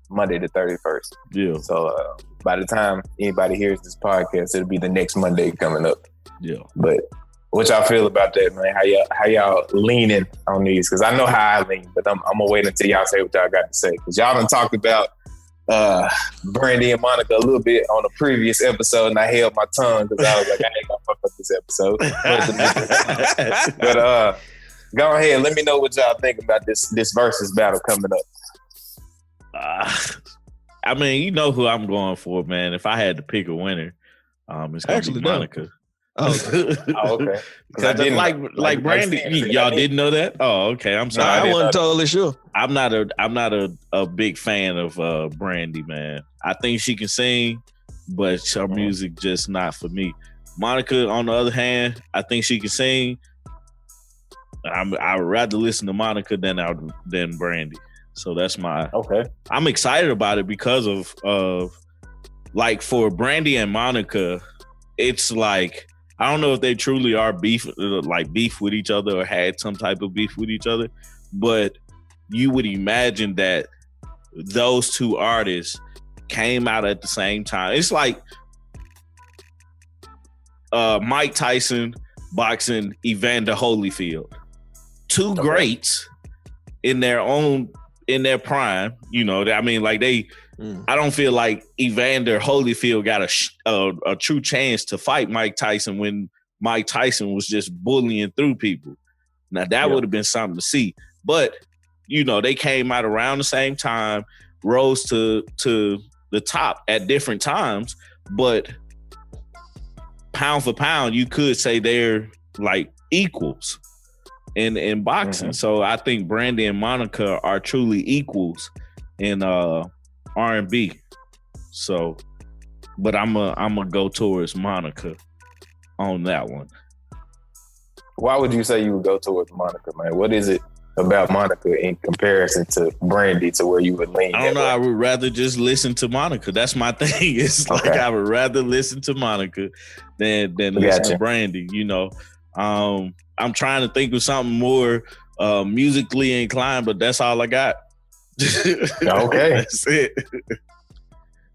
Monday the 31st. Yeah. So by the time anybody hears this podcast, it'll be the next Monday coming up. Yeah. But what y'all feel about that, man? How y'all leaning on these? Because I know how I lean, but I'm gonna wait until y'all say what y'all got to say. Because y'all done talked about Brandy and Monica a little bit on a previous episode, and I held my tongue because I was like, I ain't gonna fuck up this episode. But go ahead, let me know what y'all think about this versus battle coming up. I mean, you know who I'm going for, man. If I had to pick a winner, it's gonna be Monica. Oh, okay. Because like Brandy, y'all didn't know that? Oh, okay. I'm sorry. No, I wasn't totally sure. I'm not a big fan of Brandy, man. I think she can sing, but her music just not for me. Monica, on the other hand, I think she can sing. I would rather listen to Monica than Brandy. So that's my okay. I'm excited about it because of like for Brandy and Monica, it's like I don't know if they truly are beef with each other or had some type of beef with each other, but you would imagine that those two artists came out at the same time. It's like Mike Tyson boxing Evander Holyfield. Two greats in their prime, you know. I mean, like they I don't feel like Evander Holyfield got a true chance to fight Mike Tyson when Mike Tyson was just bullying through people. Now that would have been something to see. But, you know, they came out around the same time, rose to the top at different times, but pound for pound, you could say they're like equals in boxing. So I think Brandy and Monica are truly equals in R&B. So, but I'm a go towards Monica on that one. Why would you say you would go towards Monica, man? What is it about Monica in comparison to Brandy to where you would lean? I don't know. I would rather just listen to Monica. That's my thing. It's like I would rather listen to Monica than listen to Brandy. You know, I'm trying to think of something more musically inclined, but that's all I got. Okay, that's it.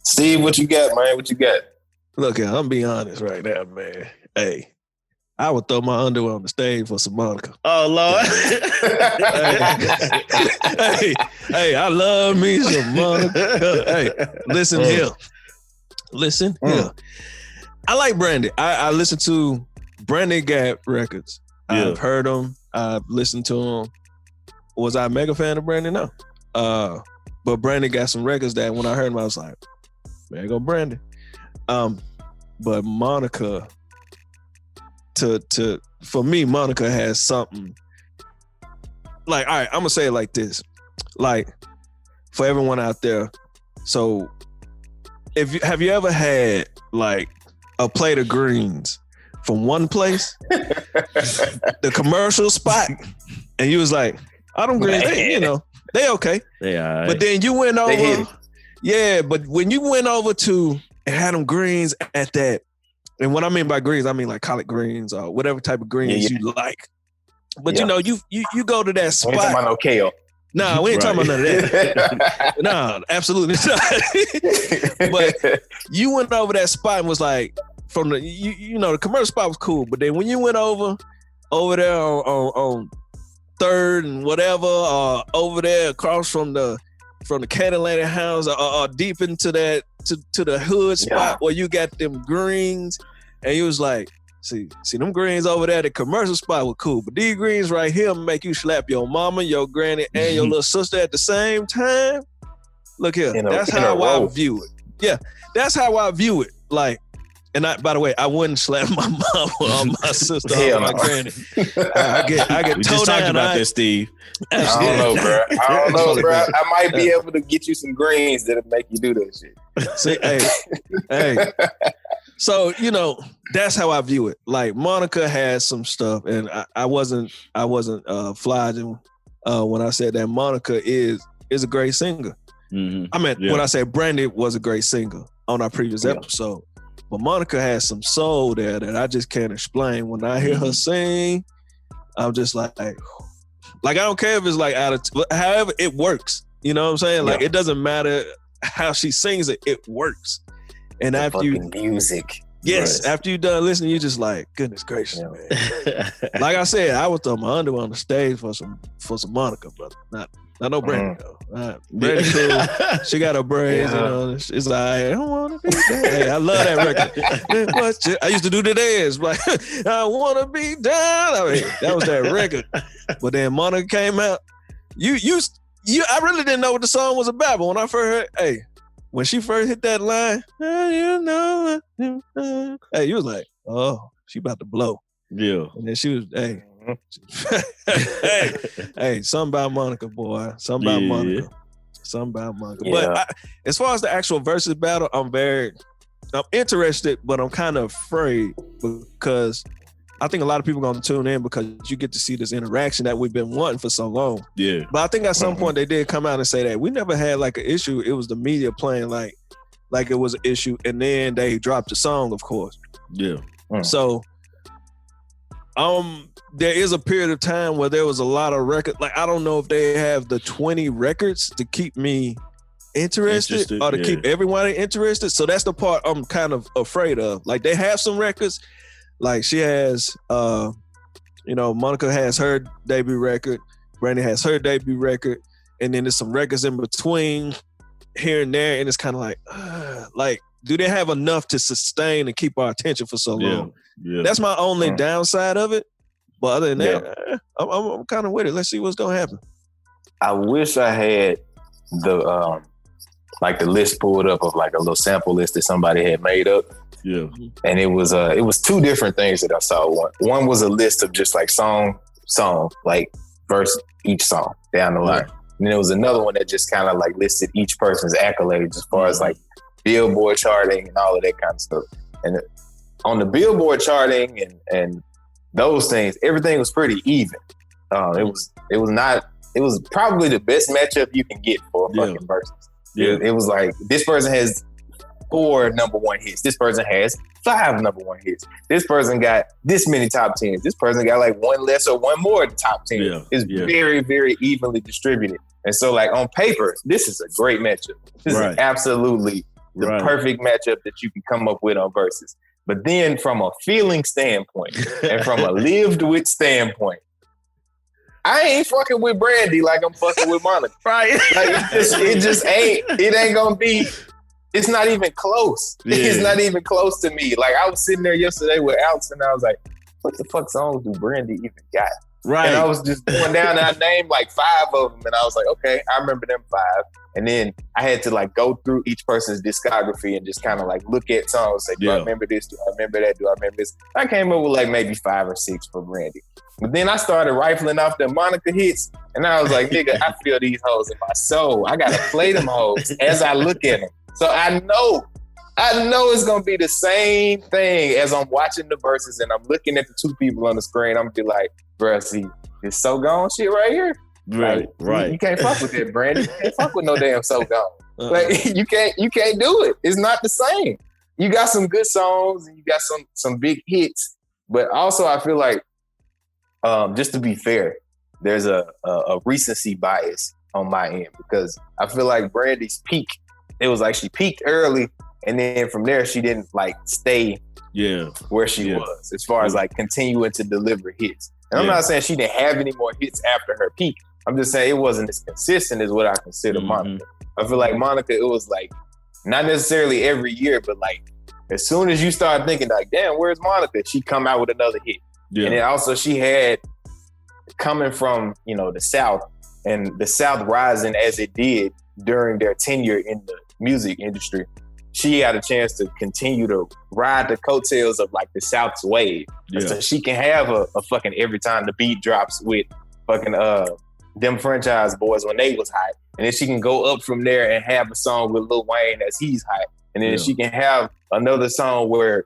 Steve, what you got, man? What you got? Look, I'm being honest right now, man. Hey, I would throw my underwear on the stage for some Monica. Oh, Lord. hey, I love me some Monica. Hey, listen here. Listen here. I like Brandy. I listen to Brandy Gap records. Yeah. I've heard them. I've listened to them. Was I a mega fan of Brandy? No. But Brandy got some records that when I heard them, I was like, there you go, Brandy. But Monica... For me, Monica has something like, all right, I'm gonna say it like this. Like, for everyone out there, so have you ever had like a plate of greens from one place, the commercial spot, and you was like, I don't greens, they okay. Yeah. But then you went over, but when you went over to and had them greens at that. And what I mean by greens, I mean like collard greens or whatever type of greens you like. But you know, you go to that spot. We ain't talking about no kale. No, we ain't talking about none of that. No, absolutely not. But you went over that spot and was like, from the the commercial spot was cool. But then when you went over there on Third and whatever, over there across from the Catalina house, or deep into that to the hood spot where you got them greens, and you was like, see them greens over there, the commercial spot was cool, but these greens right here make you slap your mama, your granny, and your little sister at the same time. Look here, that's how I view it. Yeah, that's how I view it. Like, and by the way, I wouldn't slap my mom or my sister or my granny. I get we just talked about this, Steve. I don't know, bro. I might be able to get you some greens that'll make you do that shit. See, hey. So, that's how I view it. Like, Monica has some stuff, and I wasn't flogging when I said that Monica is a great singer. Mm-hmm. I mean, when I said Brandy was a great singer on our previous episode. But Monica has some soul there that I just can't explain. When I hear her sing, I'm just like I don't care if it's like however it works. You know what I'm saying? Like, it doesn't matter how she sings it works. And after music. Yes, after you done listening, you just like, goodness gracious, man. Like I said, I would throw my underwear on the stage for some Monica, but not no Brandy though. Brandy cool. She got her braids, it's like, I don't want to be down. Hey, I love that record. I used to do the dance, like, I want to be down. I mean, that was that record. But then Monica came out. I really didn't know what the song was about, but when I first heard, when she first hit that line, you was like, oh, she about to blow. Yeah. And then she was, something about Monica, boy. Something about Monica. Something about Monica. Yeah. But as far as the actual versus battle, I'm interested, but I'm kind of afraid because I think a lot of people are going to tune in because you get to see this interaction that we've been wanting for so long. Yeah. But I think at some point they did come out and say that we never had like an issue. It was the media playing like it was an issue, and then they dropped the song, of course. Yeah. So there is a period of time where there was a lot of records. Like, I don't know if they have the 20 records to keep me interested or to keep everyone interested. So that's the part I'm kind of afraid of. Like, they have some records. Like, she has, Monica has her debut record. Brandy has her debut record. And then there's some records in between. here and there, and it's kind of like, do they have enough to sustain and keep our attention for so long? Yeah. That's my only downside of it. But other than that, I'm kind of with it. Let's see what's gonna happen. I wish I had the the list pulled up of like a little sample list that somebody had made up. Yeah. And it was two different things that I saw. One was a list of just like song, like verse each song down the line. And then there was another one that just kind of like listed each person's accolades as far as like Billboard charting and all of that kind of stuff. And on the Billboard charting and those things, everything was pretty even. It was probably the best matchup you can get for a fucking versus. Yeah. It was like, this person has 4 number 1 hits. This person has 5 number 1 hits. This person got this many top 10s. This person got like 1 less or 1 more top 10. Yeah. It's very, very evenly distributed. And so like on paper, this is a great matchup. This is absolutely the perfect matchup that you can come up with on versus. But then from a feeling standpoint and from a lived with standpoint, I ain't fucking with Brandy like I'm fucking with Monica. Right. Like it ain't gonna be, it's not even close. Yeah. It's not even close to me. Like I was sitting there yesterday with Alex and I was like, what the fuck songs do Brandy even got? Right. And I was just going down and I named like 5 of them and I was like, okay, I remember them 5. And then I had to like go through each person's discography and just kind of like look at songs and say, do I remember this? Do I remember that? Do I remember this? I came up with like maybe 5 or 6 for Brandy. But then I started rifling off the Monica hits and I was like, nigga, I feel these hoes in my soul. I gotta play them hoes as I look at them. So I know it's gonna be the same thing as I'm watching the verses and I'm looking at the 2 people on the screen. I'm gonna be like, bruh, see, this So Gone shit right here. Right, like, right. You can't fuck with that, Brandon. You can't fuck with no damn So Gone. Like you can't do it. It's not the same. You got some good songs and you got some big hits, but also I feel like, just to be fair, there's a recency bias on my end because I feel like Brandy's peak, it was like she peaked early and then from there she didn't like stay where she was as far as like continuing to deliver hits. And I'm not saying she didn't have any more hits after her peak. I'm just saying it wasn't as consistent as what I consider Monica. I feel like Monica, it was like not necessarily every year, but like as soon as you start thinking like, damn, where's Monica? She'd come out with another hit. Yeah. And then also she had, coming from, the South and the South rising as it did during their tenure in the music industry, she had a chance to continue to ride the coattails of like the South's wave. Yeah. So she can have a fucking every time the beat drops with fucking them Franchise Boys when they was hot. And then she can go up from there and have a song with Lil Wayne as he's hot. And then she can have another song where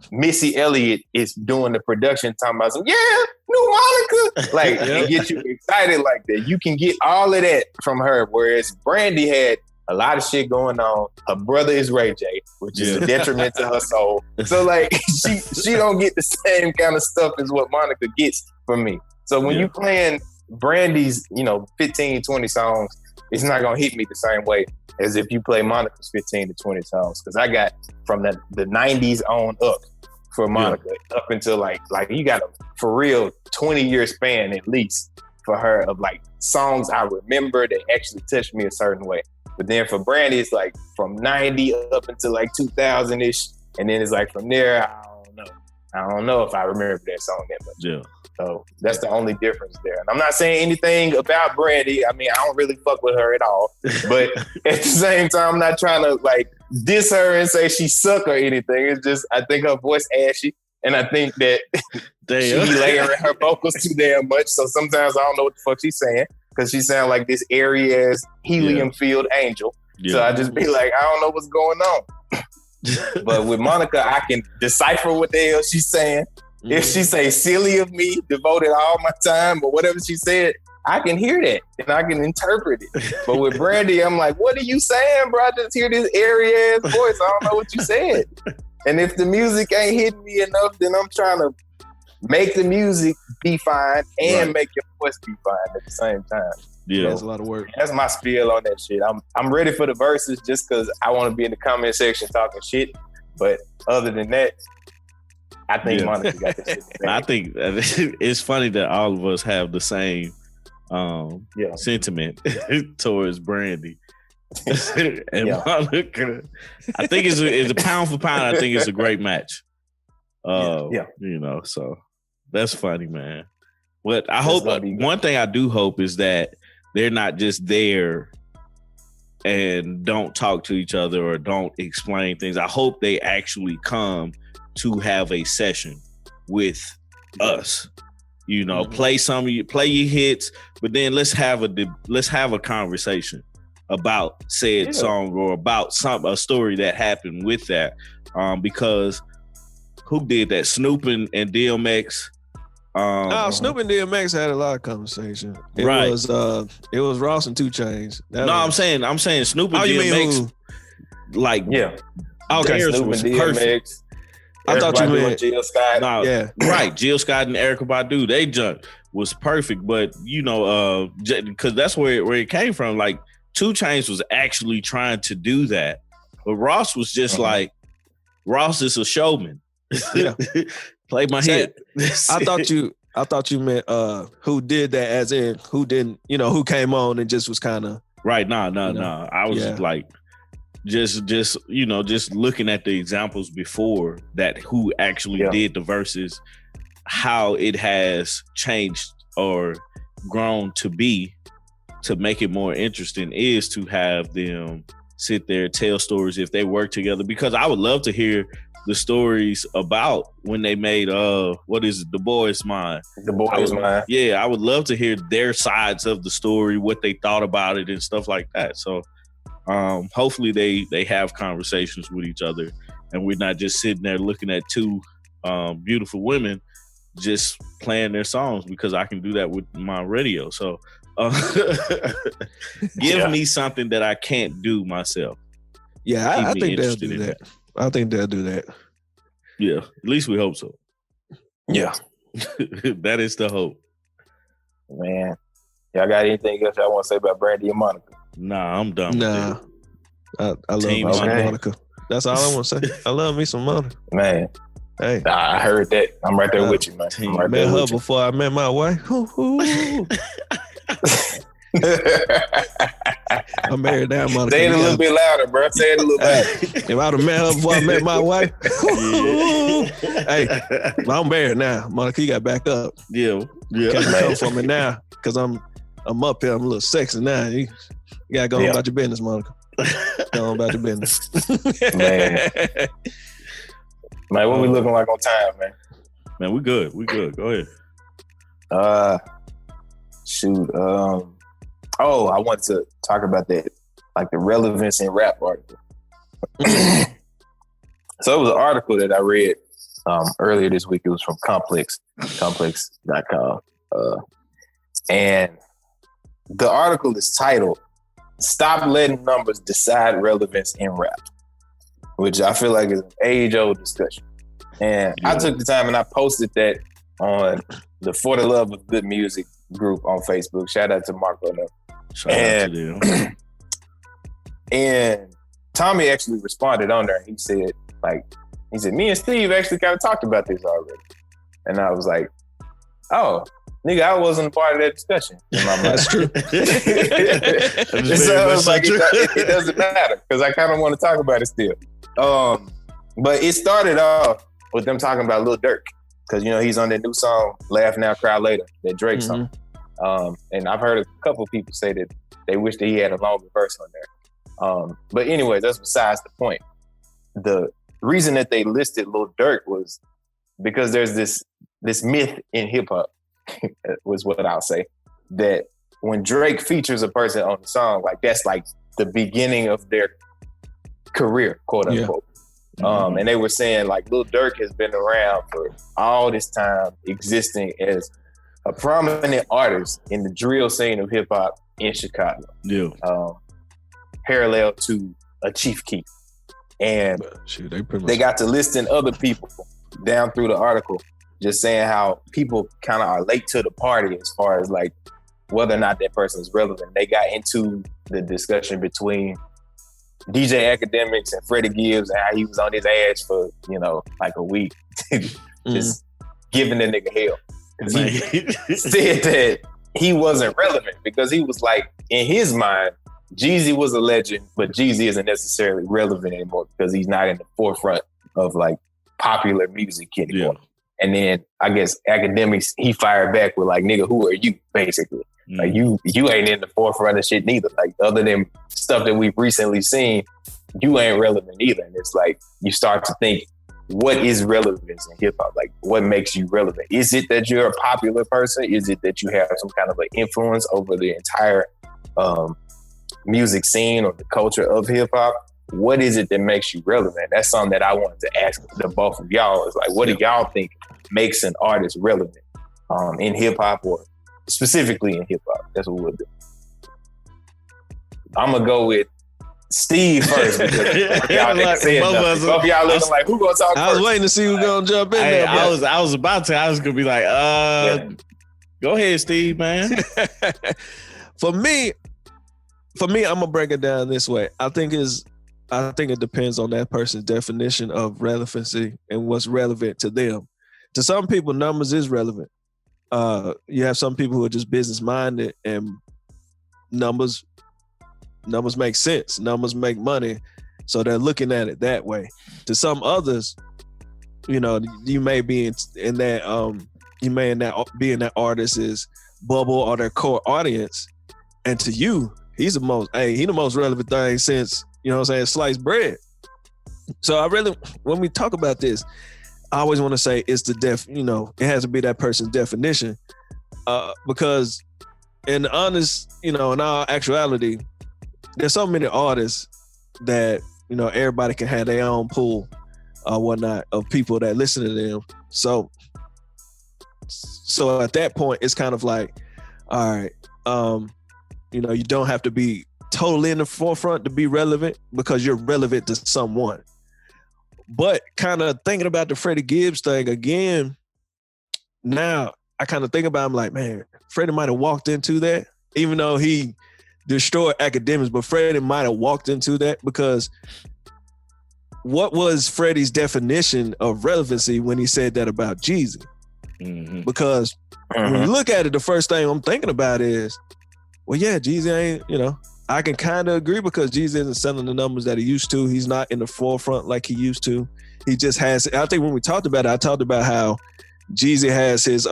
Missy Elliott is doing the production, talking about some, new Monica. Like, and get you excited like that. You can get all of that from her. Whereas Brandy had a lot of shit going on. Her brother is Ray J, which is a detriment to her soul. So like, she don't get the same kind of stuff as what Monica gets from me. So when you playing Brandy's, 15, 20 songs, it's not gonna hit me the same way as if you play Monica's 15 to 20 songs. Cause I got from the 90s on up for Monica up until like you got a for real 20-year span at least for her of like songs I remember that actually touched me a certain way. But then for Brandy, it's like from 90 up until like 2000-ish. And then it's like from there, I don't know if I remember that song that much. Yeah. So that's the only difference there. And I'm not saying anything about Brandy. I mean, I don't really fuck with her at all. But at the same time, I'm not trying to like diss her and say she suck or anything. It's just, I think her voice ashy. And I think that she layering her vocals too damn much. So sometimes I don't know what the fuck she's saying. Because she sounds like this airy-ass helium-filled angel. Yeah. So I just be like, I don't know what's going on. But with Monica, I can decipher what the hell she's saying. Mm-hmm. If she say silly of me, devoted all my time, or whatever she said, I can hear that and I can interpret it. But with Brandy, I'm like, what are you saying, bro? I just hear this airy-ass voice. I don't know what you said. And if the music ain't hitting me enough, then I'm trying to make the music be fine and make your voice be fine at the same time. Yeah, that's a lot of work. That's my spiel on that shit. I'm ready for the verses just because I want to be in the comment section talking shit. But other than that, I think Monica got this shit. I think it's funny that all of us have the same sentiment towards Brandy. And Monica, I think it's a pound for pound. I think it's a great match. You know, so that's funny, man. But I hope one thing I do hope is that they're not just there and don't talk to each other or don't explain things. I hope they actually come to have a session with us. You know, play your hits, but then let's have a conversation about said song or about a story that happened with that. Because who did that? Snoop and DMX. Snoop and DMX had a lot of conversation. It was Ross and 2 Chainz. I'm saying Snoop and DMX. Okay, Snoop and DMX. Perfect. I thought you meant Jill Scott. Right. Jill Scott and Erykah Badu. They jumped was perfect, but you know, because that's where it came from. Like 2 Chainz was actually trying to do that, but Ross was just like, Ross is a showman. Yeah. Play my hit. I thought you meant who did that, as in who didn't, you know, who came on and just was kind of right. No. I was just like, just you know, just looking at the examples before that, who actually did the verses, how it has changed or grown to be to make it more interesting is to have them sit there, tell stories if they work together, because I would love to hear the stories about when they made what is it, The Boy Is Mine. The Boy Is Mine. Yeah, I would love to hear their sides of the story, what they thought about it and stuff like that. So hopefully they have conversations with each other and we're not just sitting there looking at 2 beautiful women just playing their songs, because I can do that with my radio. So give me something that I can't do myself. Yeah, I think they'll do that. I think they'll do that. Yeah, at least we hope so. Yeah. That is the hope. Man, y'all got anything else y'all want to say about Brandy and Monica? Nah, I'm done. Nah, I love me some Monica. That's all I want to say. I love me some Monica. Man, hey, I heard that. I'm right there with you, man. I met her before I met my wife. I'm married now, Monica. Say it a little bit louder, bro. Say it a little louder. If I'd have met her before I met my wife, hey, I'm married now, Monica. You got back up. Yeah. Can't come for me now, because I'm up here. I'm a little sexy now. You gotta go on about your business, Monica. Go on about your business, man. Man, what we looking like on time, man? Man, we good. Go ahead. Shoot. I want to talk about that, like the relevance in rap article. So it was an article that I read earlier this week. It was from complex.com. And the article is titled, "Stop Letting Numbers Decide Relevance in Rap," which I feel like is an age-old discussion. And I took the time and I posted that on the For the Love of Good Music group on Facebook. Shout out to Marco. Shout out to them. And Tommy actually responded on there. He said, me and Steve actually kind of talked about this already. And I was like, oh, nigga, I wasn't a part of that discussion. In my mind. That's true. So I was like, it doesn't matter, because I kind of want to talk about it still. But it started off with them talking about Lil Durk, because, you know, he's on that new song, Laugh Now, Cry Later, that Drake song. And I've heard a couple of people say that they wish that he had a longer verse on there. But anyway, that's besides the point. The reason that they listed Lil Durk was because there's this myth in hip hop, was what I'll say, that when Drake features a person on the song, like that's like the beginning of their career, quote unquote. And they were saying like Lil Durk has been around for all this time, existing as a prominent artist in the drill scene of hip hop in Chicago. Yeah. Parallel to a Chief Keef. And they got to listing other people down through the article, just saying how people kind of are late to the party as far as like whether or not that person is relevant. They got into the discussion between DJ Academics and Freddie Gibbs and how he was on his ass for, you know, like a week, just giving the nigga hell. He said that he wasn't relevant because he was like, in his mind, Jeezy was a legend, but Jeezy isn't necessarily relevant anymore because he's not in the forefront of like popular music anymore. Yeah. And then I guess Academics, he fired back with like, nigga, who are you? Basically. Like you ain't in the forefront of shit neither. Like other than stuff that we've recently seen, you ain't relevant either. And it's like you start to think, what is relevance in hip hop? Like what makes you relevant? Is it that you're a popular person? Is it that you have some kind of an influence over the entire music scene or the culture of hip hop? What is it that makes you relevant? That's something that I wanted to ask the both of y'all. Is like, what do y'all think makes an artist relevant in hip hop or specifically in hip hop? That's what we'll do. I'm gonna go with Steve first. Y'all both of y'all looking like who gonna talk first? I was waiting to see who's gonna jump in there. I was about to. I was gonna be like, go ahead, Steve, man. For me, I'm gonna break it down this way. I think it depends on that person's definition of relevancy and what's relevant to them. To some people, numbers is relevant. You have some people who are just business minded and numbers make sense. Numbers make money. So they're looking at it that way. To some others, you may be in that be in that artist's bubble or their core audience. And to you, he's the most relevant thing since, sliced bread. So when we talk about this, I always want to say it's it has to be that person's definition. Because in all actuality, there's so many artists that, everybody can have their own pool or whatnot of people that listen to them. So at that point, it's kind of like, all right, you don't have to be totally in the forefront to be relevant because you're relevant to someone. But kind of thinking about the Freddie Gibbs thing again, now I kind of think about him like, man, Freddie might have walked into that, even though he destroyed Academics, but Freddie might have walked into that because what was Freddie's definition of relevancy when he said that about Jeezy? Mm-hmm. Because when you look at it, the first thing I'm thinking about is, well, yeah, Jeezy ain't, I can kind of agree because Jeezy isn't selling the numbers that he used to. He's not in the forefront like he used to. He just has, I think when we talked about it, I talked about how Jeezy has his,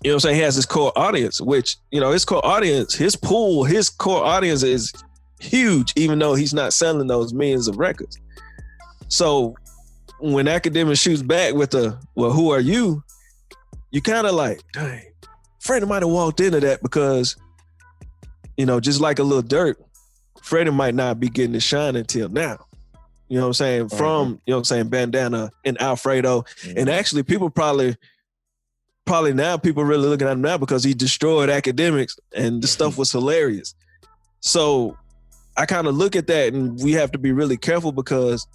he has his core audience, which, his core audience, his pool, his core audience is huge, even though he's not selling those millions of records. So when Academic shoots back with well, who are you? You kind of like, dang, Freddie might have walked into that because, just like a Lil Durk, Freddie might not be getting the shine until now. You know what I'm saying? From, Bandana and Alfredo. Mm-hmm. And actually people probably now people really looking at him now because he destroyed Academics and the stuff was hilarious. So I kind of look at that and we have to be really careful because,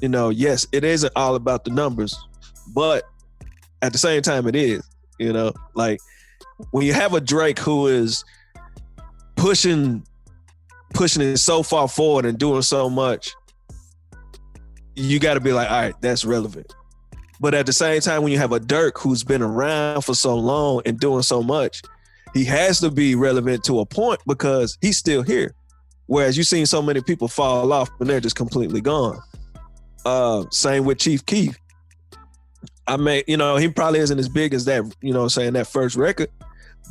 yes, it isn't all about the numbers, but at the same time it is, like when you have a Drake who is pushing it so far forward and doing so much, you got to be like, all right, that's relevant. But at the same time, when you have a Durk who's been around for so long and doing so much, he has to be relevant to a point because he's still here. Whereas you've seen so many people fall off and they're just completely gone. Same with Chief Keef. He probably isn't as big as that, that first record.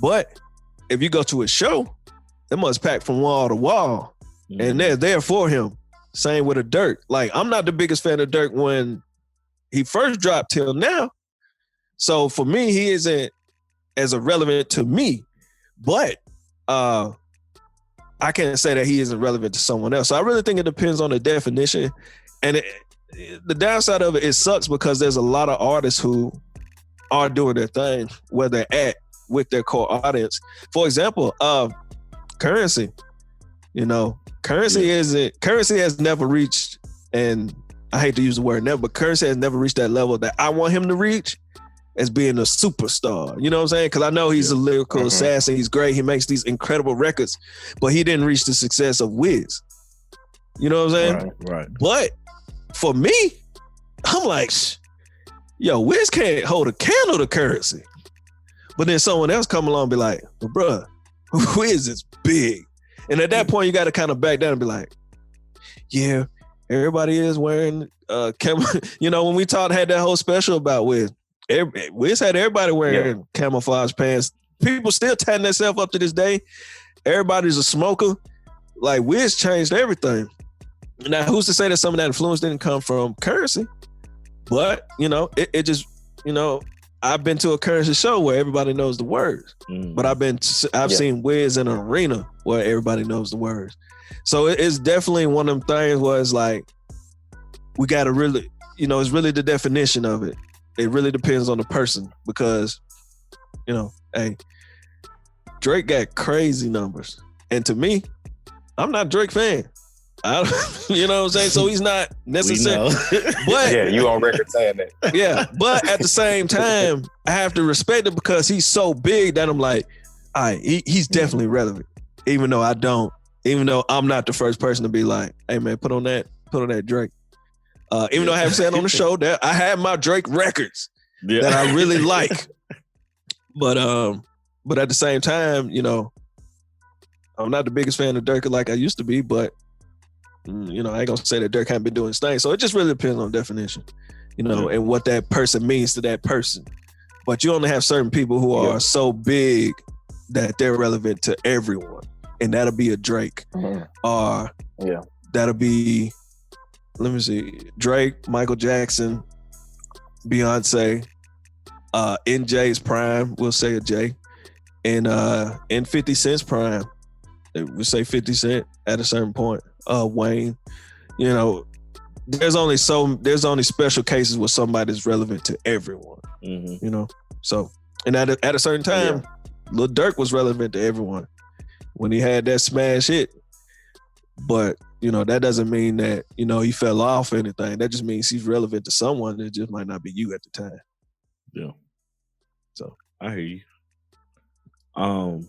But if you go to his show, it must pack from wall to wall. Mm-hmm. And they're there for him. Same with a Durk. Like, I'm not the biggest fan of Durk when he first dropped till now. So for me, he isn't as irrelevant to me. But I can't say that he isn't relevant to someone else. So I really think it depends on the definition. And the downside of it sucks because there's a lot of artists who are doing their thing where they're at with their core audience. For example, Currency. Currency has never reached, and I hate to use the word never, but Currency has never reached that level that I want him to reach as being a superstar. You know what I'm saying? Because I know he's a lyrical assassin. He's great. He makes these incredible records, but he didn't reach the success of Wiz. You know what I'm saying? Right. But for me, I'm like, yo, Wiz can't hold a candle to Currency. But then someone else come along and be like, well, bruh, Wiz is big. And at that point, you got to kind of back down and be like, yeah, everybody is wearing you know, when we had that whole special about Wiz, Wiz had everybody wearing camouflage pants. People still tatting themselves up to this day. Everybody's a smoker. Like, Wiz changed everything. Now, who's to say that some of that influence didn't come from Currency? But, you know, it just, you know, I've been to a Currency show where everybody knows the words. But I've seen Wiz in an arena where everybody knows the words. So it's definitely one of them things where it's like, we got to really, you know, it's really the definition of it. It really depends on the person because, you know, hey, Drake got crazy numbers. And to me, I'm not a Drake fan. You know what I'm saying? So he's not necessarily. But yeah, you on record saying that. Yeah, but at the same time, I have to respect it because he's so big that I'm like, all right, he's definitely relevant. Even though I'm not the first person to be like, hey man, put on that Drake. Even though I have said on the show that I have my Drake records that I really like. But at the same time, you know, I'm not the biggest fan of Dirk like I used to be, but you know, I ain't gonna say that Dirk hasn't been doing his thing. So it just really depends on definition, you know, and what that person means to that person. But you only have certain people who are so big that they're relevant to everyone. And that'll be a Drake. Or that'll be, let me see, Drake, Michael Jackson, Beyonce, in Jay's prime, we'll say a Jay, and in 50 Cent's prime, we'll say 50 Cent at a certain point. Wayne, you know, there's only special cases where somebody's relevant to everyone. You know, so and at a certain time, Lil Durk was relevant to everyone when he had that smash hit. But you know, that doesn't mean that, you know, he fell off or anything. That just means he's relevant to someone. It just might not be you at the time. Yeah. So I hear you. I'm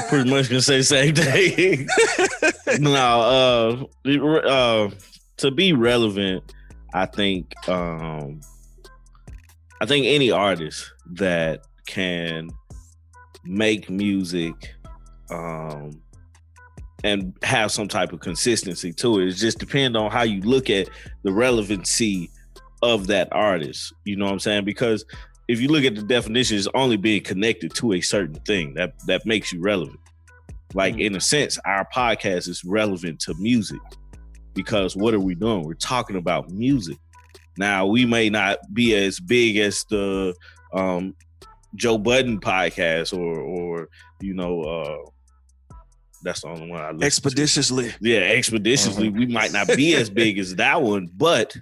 pretty much gonna say the same thing. No, to be relevant, I think any artist that can make music and have some type of consistency to it. It just depends on how you look at the relevancy of that artist. You know what I'm saying? Because if you look at the definition, it's only being connected to a certain thing that makes you relevant. Like, in a sense, our podcast is relevant to music because what are we doing? We're talking about music. Now, we may not be as big as the Joe Budden podcast or you know, that's the only one I listen Expeditiously. to. Yeah, Expeditiously. We might not be as big as that one, but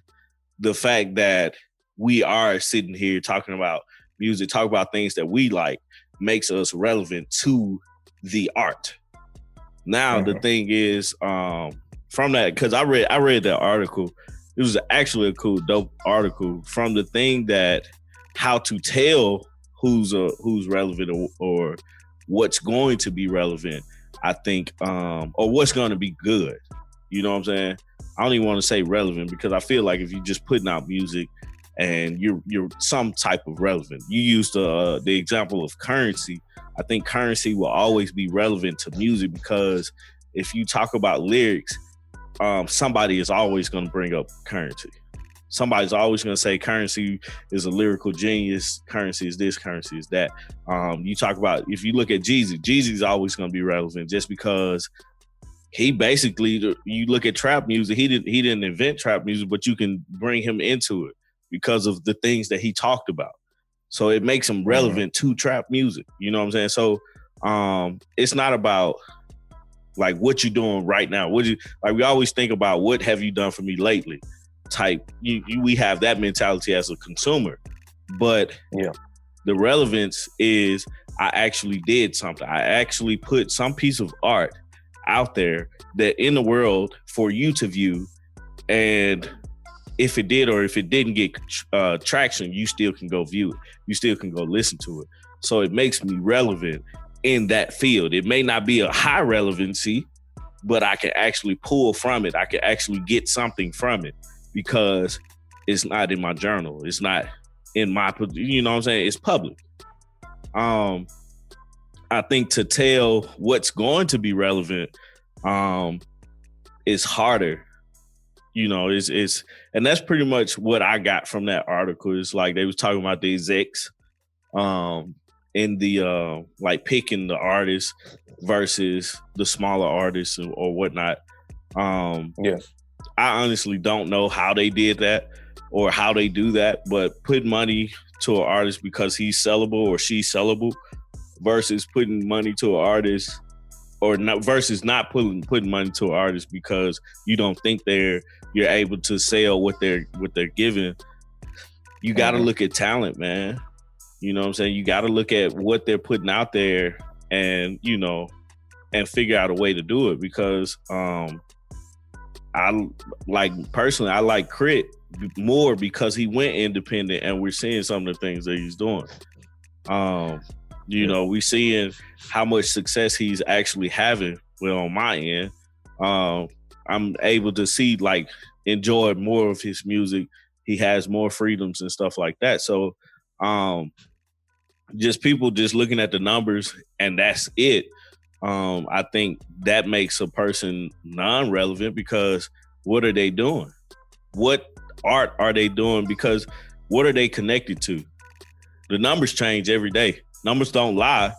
the fact that we are sitting here talking about music, talking about things that we like, makes us relevant to the art. Now, the thing is, from that, because I read that article, it was actually a cool, dope article from the thing that how to tell who's relevant or what's going to be relevant, I think, or what's going to be good. You know what I'm saying? I don't even want to say relevant because I feel like if you're just putting out music and you're some type of relevant. You used the example of Currency. I think Currency will always be relevant to music because if you talk about lyrics, somebody is always going to bring up Currency. Somebody's always going to say Currency is a lyrical genius. Currency is this, Currency is that. You talk about, if you look at Jeezy, Jeezy's always going to be relevant just because he basically, you look at trap music, he didn't invent trap music, but you can bring him into it because of the things that he talked about. So it makes him relevant to trap music. You know what I'm saying? So it's not about like what you're doing right now. We always think about what have you done for me lately type. We have that mentality as a consumer. But the relevance is I actually did something. I actually put some piece of art out there that in the world for you to view, and if it did or if it didn't get traction, you still can go view it. You still can go listen to it. So it makes me relevant in that field. It may not be a high relevancy, but I can actually pull from it. I can actually get something from it because it's not in my journal. It's not in my, you know what I'm saying? It's public. I I think to tell what's going to be relevant is harder. You know, it's and that's pretty much what I got from that article. It's like they was talking about the execs in the like picking the artists versus the smaller artists or whatnot. Yeah. I honestly don't know how they did that or how they do that, but put money to an artist because he's sellable or she's sellable versus putting money to an artist or not versus not putting money to an artist because you don't think you're able to sell what they're giving. You got to look at talent, man. You know what I'm saying? You got to look at what they're putting out there and, you know, and figure out a way to do it because I like Crit more because he went independent and we're seeing some of the things that he's doing. You know, we're seeing how much success he's actually having. Well, on my end, I'm able to see, like, enjoy more of his music. He has more freedoms and stuff like that. So, just people just looking at the numbers and that's it. I think that makes a person non-relevant because what are they doing? What art are they doing? Because what are they connected to? The numbers change every day. Numbers don't lie,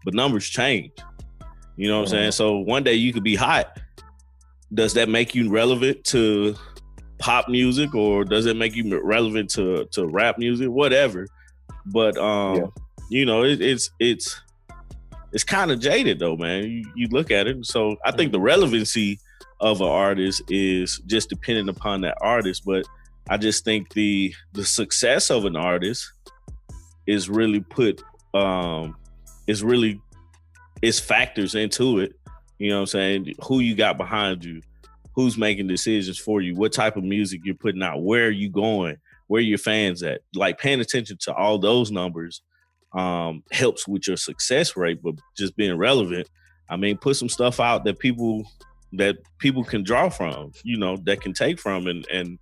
but numbers change. You know what I'm saying? So one day you could be hot. Does that make you relevant to pop music or does it make you relevant to rap music? Whatever. But you know, it's kind of jaded though, man. You look at it. So I think the relevancy of an artist is just dependent upon that artist. But I just think the success of an artist is really it's factors into it. You know what I'm saying? Who you got behind you, who's making decisions for you, what type of music you're putting out, where are you going, where are your fans at? Like paying attention to all those numbers helps with your success rate, but just being relevant. I mean, put some stuff out that people can draw from, you know, that can take from and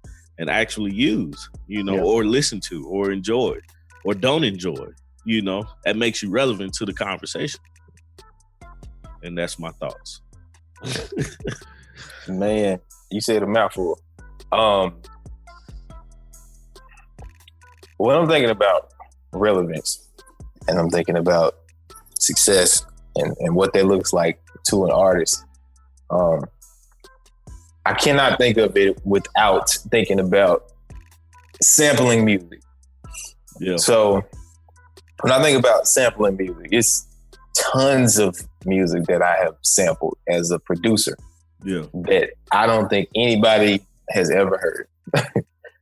actually use, you know, or listen to or enjoy or don't enjoy, you know, that makes you relevant to the conversation. And that's my thoughts. Man, you said a mouthful. When I'm thinking about relevance and I'm thinking about success and what that looks like to an artist, I cannot think of it without thinking about sampling music. Yeah. So when I think about sampling music, it's tons of music that I have sampled as a producer that I don't think anybody has ever heard.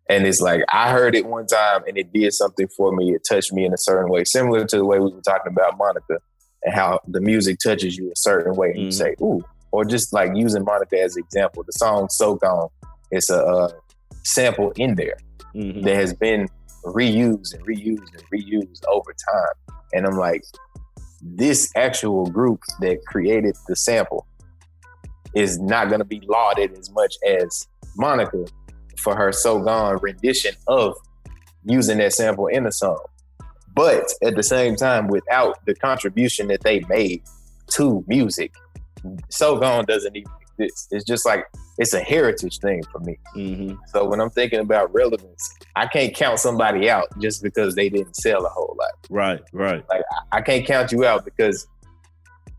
And it's like, I heard it one time and it did something for me. It touched me in a certain way, similar to the way we were talking about Monica and how the music touches you a certain way. And you say, ooh, or just like using Monica as an example, the song So Gone, it's a sample in there that has been reused and reused and reused over time. And I'm like, this actual group that created the sample is not going to be lauded as much as Monica for her So Gone rendition of using that sample in the song. But at the same time, without the contribution that they made to music, So Gone doesn't even exist. It's just like, it's a heritage thing for me. So when I'm thinking about relevance, I can't count somebody out just because they didn't sell a whole lot. Right. Like I can't count you out because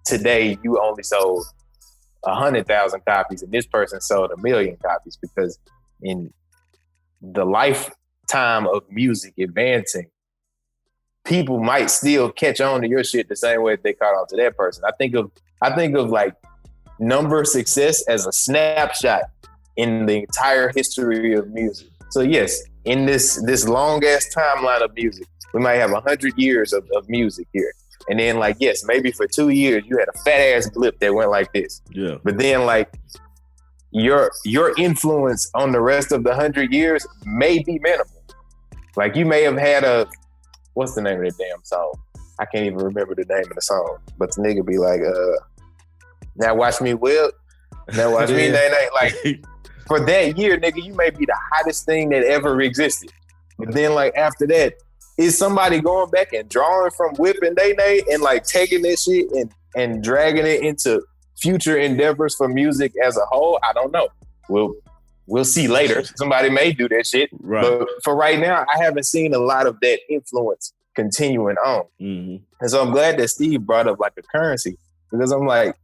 today you only sold 100,000 copies and this person sold 1 million copies, because in the lifetime of music advancing, people might still catch on to your shit the same way that they caught on to that person. I think of like number success as a snapshot in the entire history of music. So yes, in this long ass timeline of music, we might have 100 years of music here. And then like, yes, maybe for 2 years you had a fat ass blip that went like this. Yeah. But then like your influence on the rest of the 100 years may be minimal. Like you may have had what's the name of that damn song? I can't even remember the name of the song. But the nigga be like, now watch me whip. Now watch me nay. Like for that year, nigga, you may be the hottest thing that ever existed. But then like after that, is somebody going back and drawing from Whip and Day Day and like taking that shit and dragging it into future endeavors for music as a whole? I don't know. We'll see later. Somebody may do that shit. Right. But for right now, I haven't seen a lot of that influence continuing on. Mm-hmm. And so I'm glad that Steve brought up like a Currency, because I'm like,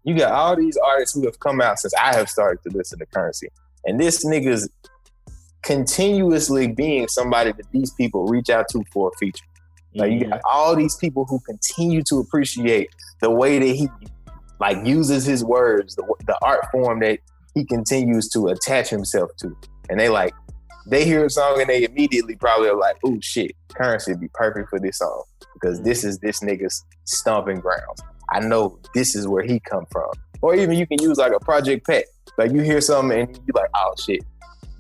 you got all these artists who have come out since I have started to listen to Currency. And this nigga's continuously being somebody that these people reach out to for a feature. Like, you got all these people who continue to appreciate the way that he like uses his words, the art form that he continues to attach himself to. And they hear a song and they immediately probably are like, oh shit, Currency would be perfect for this song, because this is this nigga's stomping grounds. I know this is where he come from. Or even you can use like a Project Pat. Like, you hear something and you like, oh shit,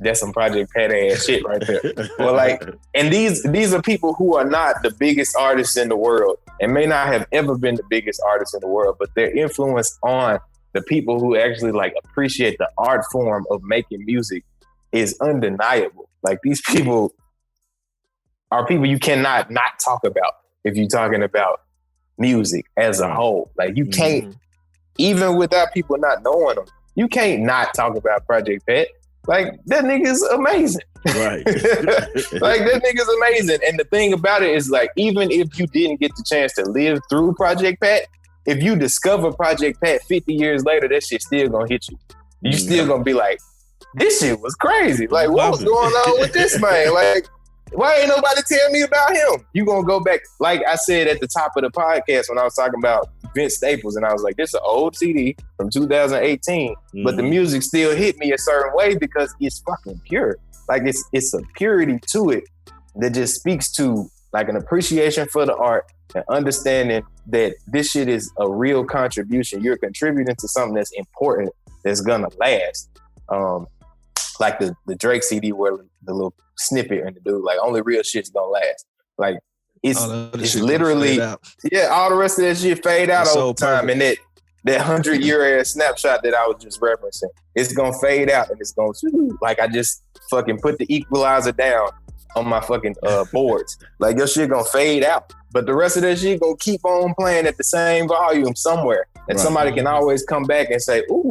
that's some Project Pat ass shit right there. Well, like, and these are people who are not the biggest artists in the world and may not have ever been the biggest artists in the world, but their influence on the people who actually like appreciate the art form of making music is undeniable. Like, these people are people you cannot not talk about if you're talking about music as a whole. Like, you can't, even without people not knowing them, you can't not talk about Project Pat. Like, that nigga's amazing. Right. Like, that nigga's amazing. And the thing about it is, like, even if you didn't get the chance to live through Project Pat, if you discover Project Pat 50 years later, that shit still gonna hit you. You still gonna be like, this shit was crazy. Like, what was going on with this man? Like, why ain't nobody tell me about him? You gonna go back, like I said at the top of the podcast when I was talking about Vince Staples, and I was like, this is an old CD from 2018, but the music still hit me a certain way because it's fucking pure. Like, it's a purity to it that just speaks to like an appreciation for the art and understanding that this shit is a real contribution. You're contributing to something that's important, that's gonna last. Like the Drake CD where the little snippet and the dude, like, only real shit's gonna last. Like, it's literally, all the rest of that shit fade out over time. And that 100-year ass snapshot that I was just referencing, it's gonna fade out and it's gonna, like, I just fucking put the equalizer down on my fucking boards. Like, your shit gonna fade out. But the rest of that shit gonna keep on playing at the same volume somewhere. And somebody can always come back and say, ooh,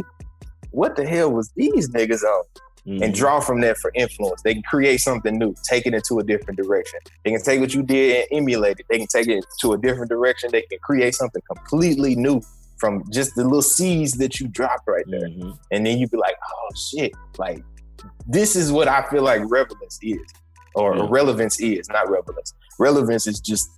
what the hell was these niggas on? And draw from that for influence. They can create something new, take it into a different direction. They can take what you did and emulate it. They can take it to a different direction. They can create something completely new from just the little seeds that you dropped right there. And then you be like, oh shit, like, this is what I feel like relevance is. Or relevance is, not relevance. Relevance is just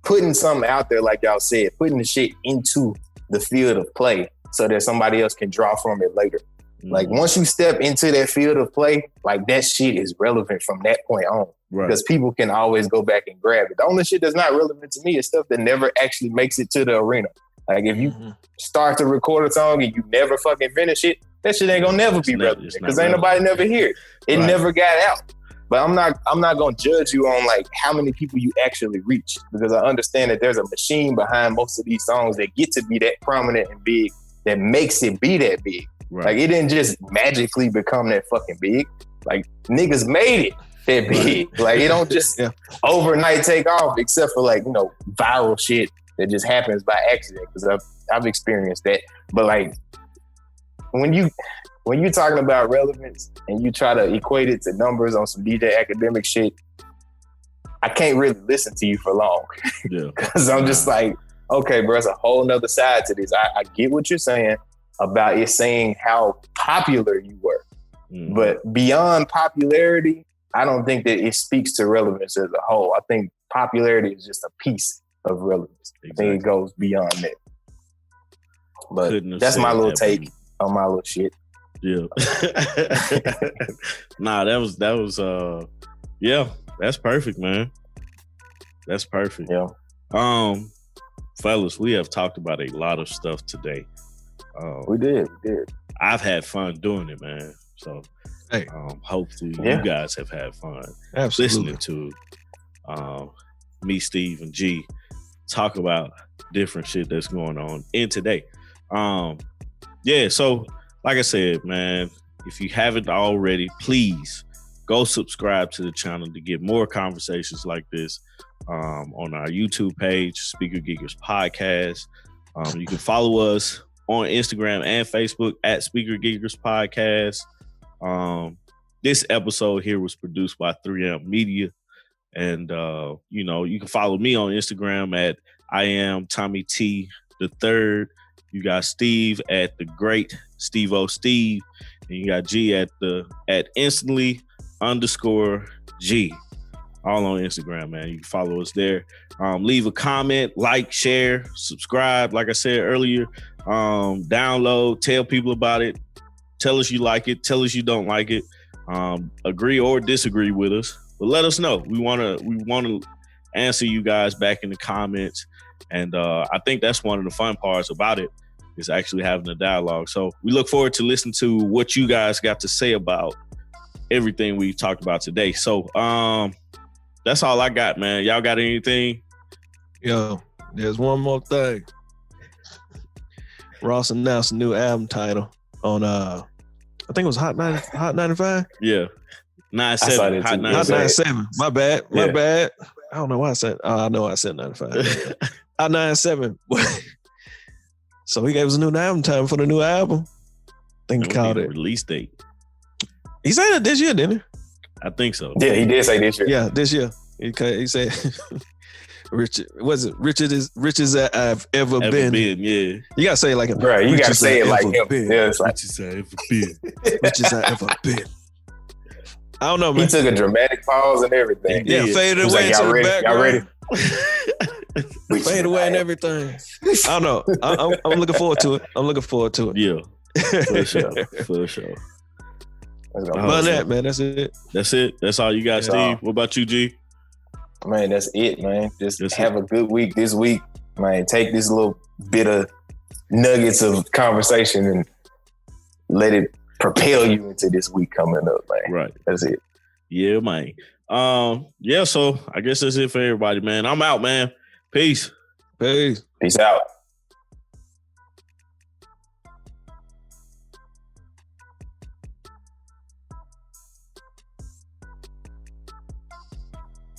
putting something out there, like y'all said, putting the shit into the field of play so that somebody else can draw from it later. Like, once you step into that field of play, like, that shit is relevant from that point on. Because people can always go back and grab it. The only shit that's not relevant to me is stuff that never actually makes it to the arena. Like, if you start to record a song and you never fucking finish it, that shit ain't gonna never be relevant. Because ain't nobody never hear it. It never got out. But I'm not gonna judge you on like how many people you actually reach, because I understand that there's a machine behind most of these songs that get to be that prominent and big, that makes it be that big. Like, it didn't just magically become that fucking big. Like, niggas made it that big. Like, it don't just overnight take off, except for like, you know, viral shit that just happens by accident, because I've experienced that. But like, when you're talking about relevance and you try to equate it to numbers on some DJ Academic shit, I can't really listen to you for long. Because I'm just like, okay, bro, it's a whole nother side to this. I get what you're saying about it saying how popular you were. But beyond popularity, I don't think that it speaks to relevance as a whole. I think popularity is just a piece of relevance. I think it goes beyond that. But that's my little take on my little shit. Yeah. Nah, that was that's perfect, man. That's perfect. Yeah. Fellas, we have talked about a lot of stuff today. We did. I've had fun doing it, man. So hopefully you guys have had fun listening to me, Steve, and G talk about different shit that's going on in today. So like I said, man, if you haven't already, please go subscribe to the channel to get more conversations like this on our YouTube page, Speaker Geekers Podcast. You can follow us on Instagram and Facebook at Speaker Geekers Podcast. This episode here was produced by 3M Media. And, you can follow me on Instagram at I am Tommy T the Third. You got Steve at the Great Steve O Steve. And you got G at instantly_G. All on Instagram, man. You can follow us there. Leave a comment, like, share, subscribe. Like I said earlier, download, tell people about it. Tell us you like it. Tell us you don't like it. Agree or disagree with us. But let us know. We want to answer you guys back in the comments. And I think that's one of the fun parts about it is actually having a dialogue. So we look forward to listening to what you guys got to say about everything we talked about today. So that's all I got, man. Y'all got anything? Yo, there's one more thing. Ross announced a new album title on I think it was Hot 95. Yeah. 97. Hot 97. My bad. I don't know why I said. I know I said 95. Hot 97. So he gave us a new album time for the new album. I think he called it release date. He said it this year, didn't he? I think so. Yeah, he did say this year. Yeah, this year. He said, "Richard, was it rich as I've ever been?" Yeah, you gotta say it like him. Right, you gotta say it like him. Yeah, it's like rich as I ever been. Rich as I ever been. I don't know, man. He took a dramatic pause and everything. Yeah, faded away into the background. Y'all ready? Fade away and everything. I don't know. I'm looking forward to it. Yeah, for sure. Other than that, man, that's it. That's all you got, Steve. What about you, G? Man, that's it, man. Just have a good week this week, man. Take this little bit of nuggets of conversation and let it propel you into this week coming up, man. Right. That's it. Yeah, man. So I guess that's it for everybody, man. I'm out, man. Peace. Peace out.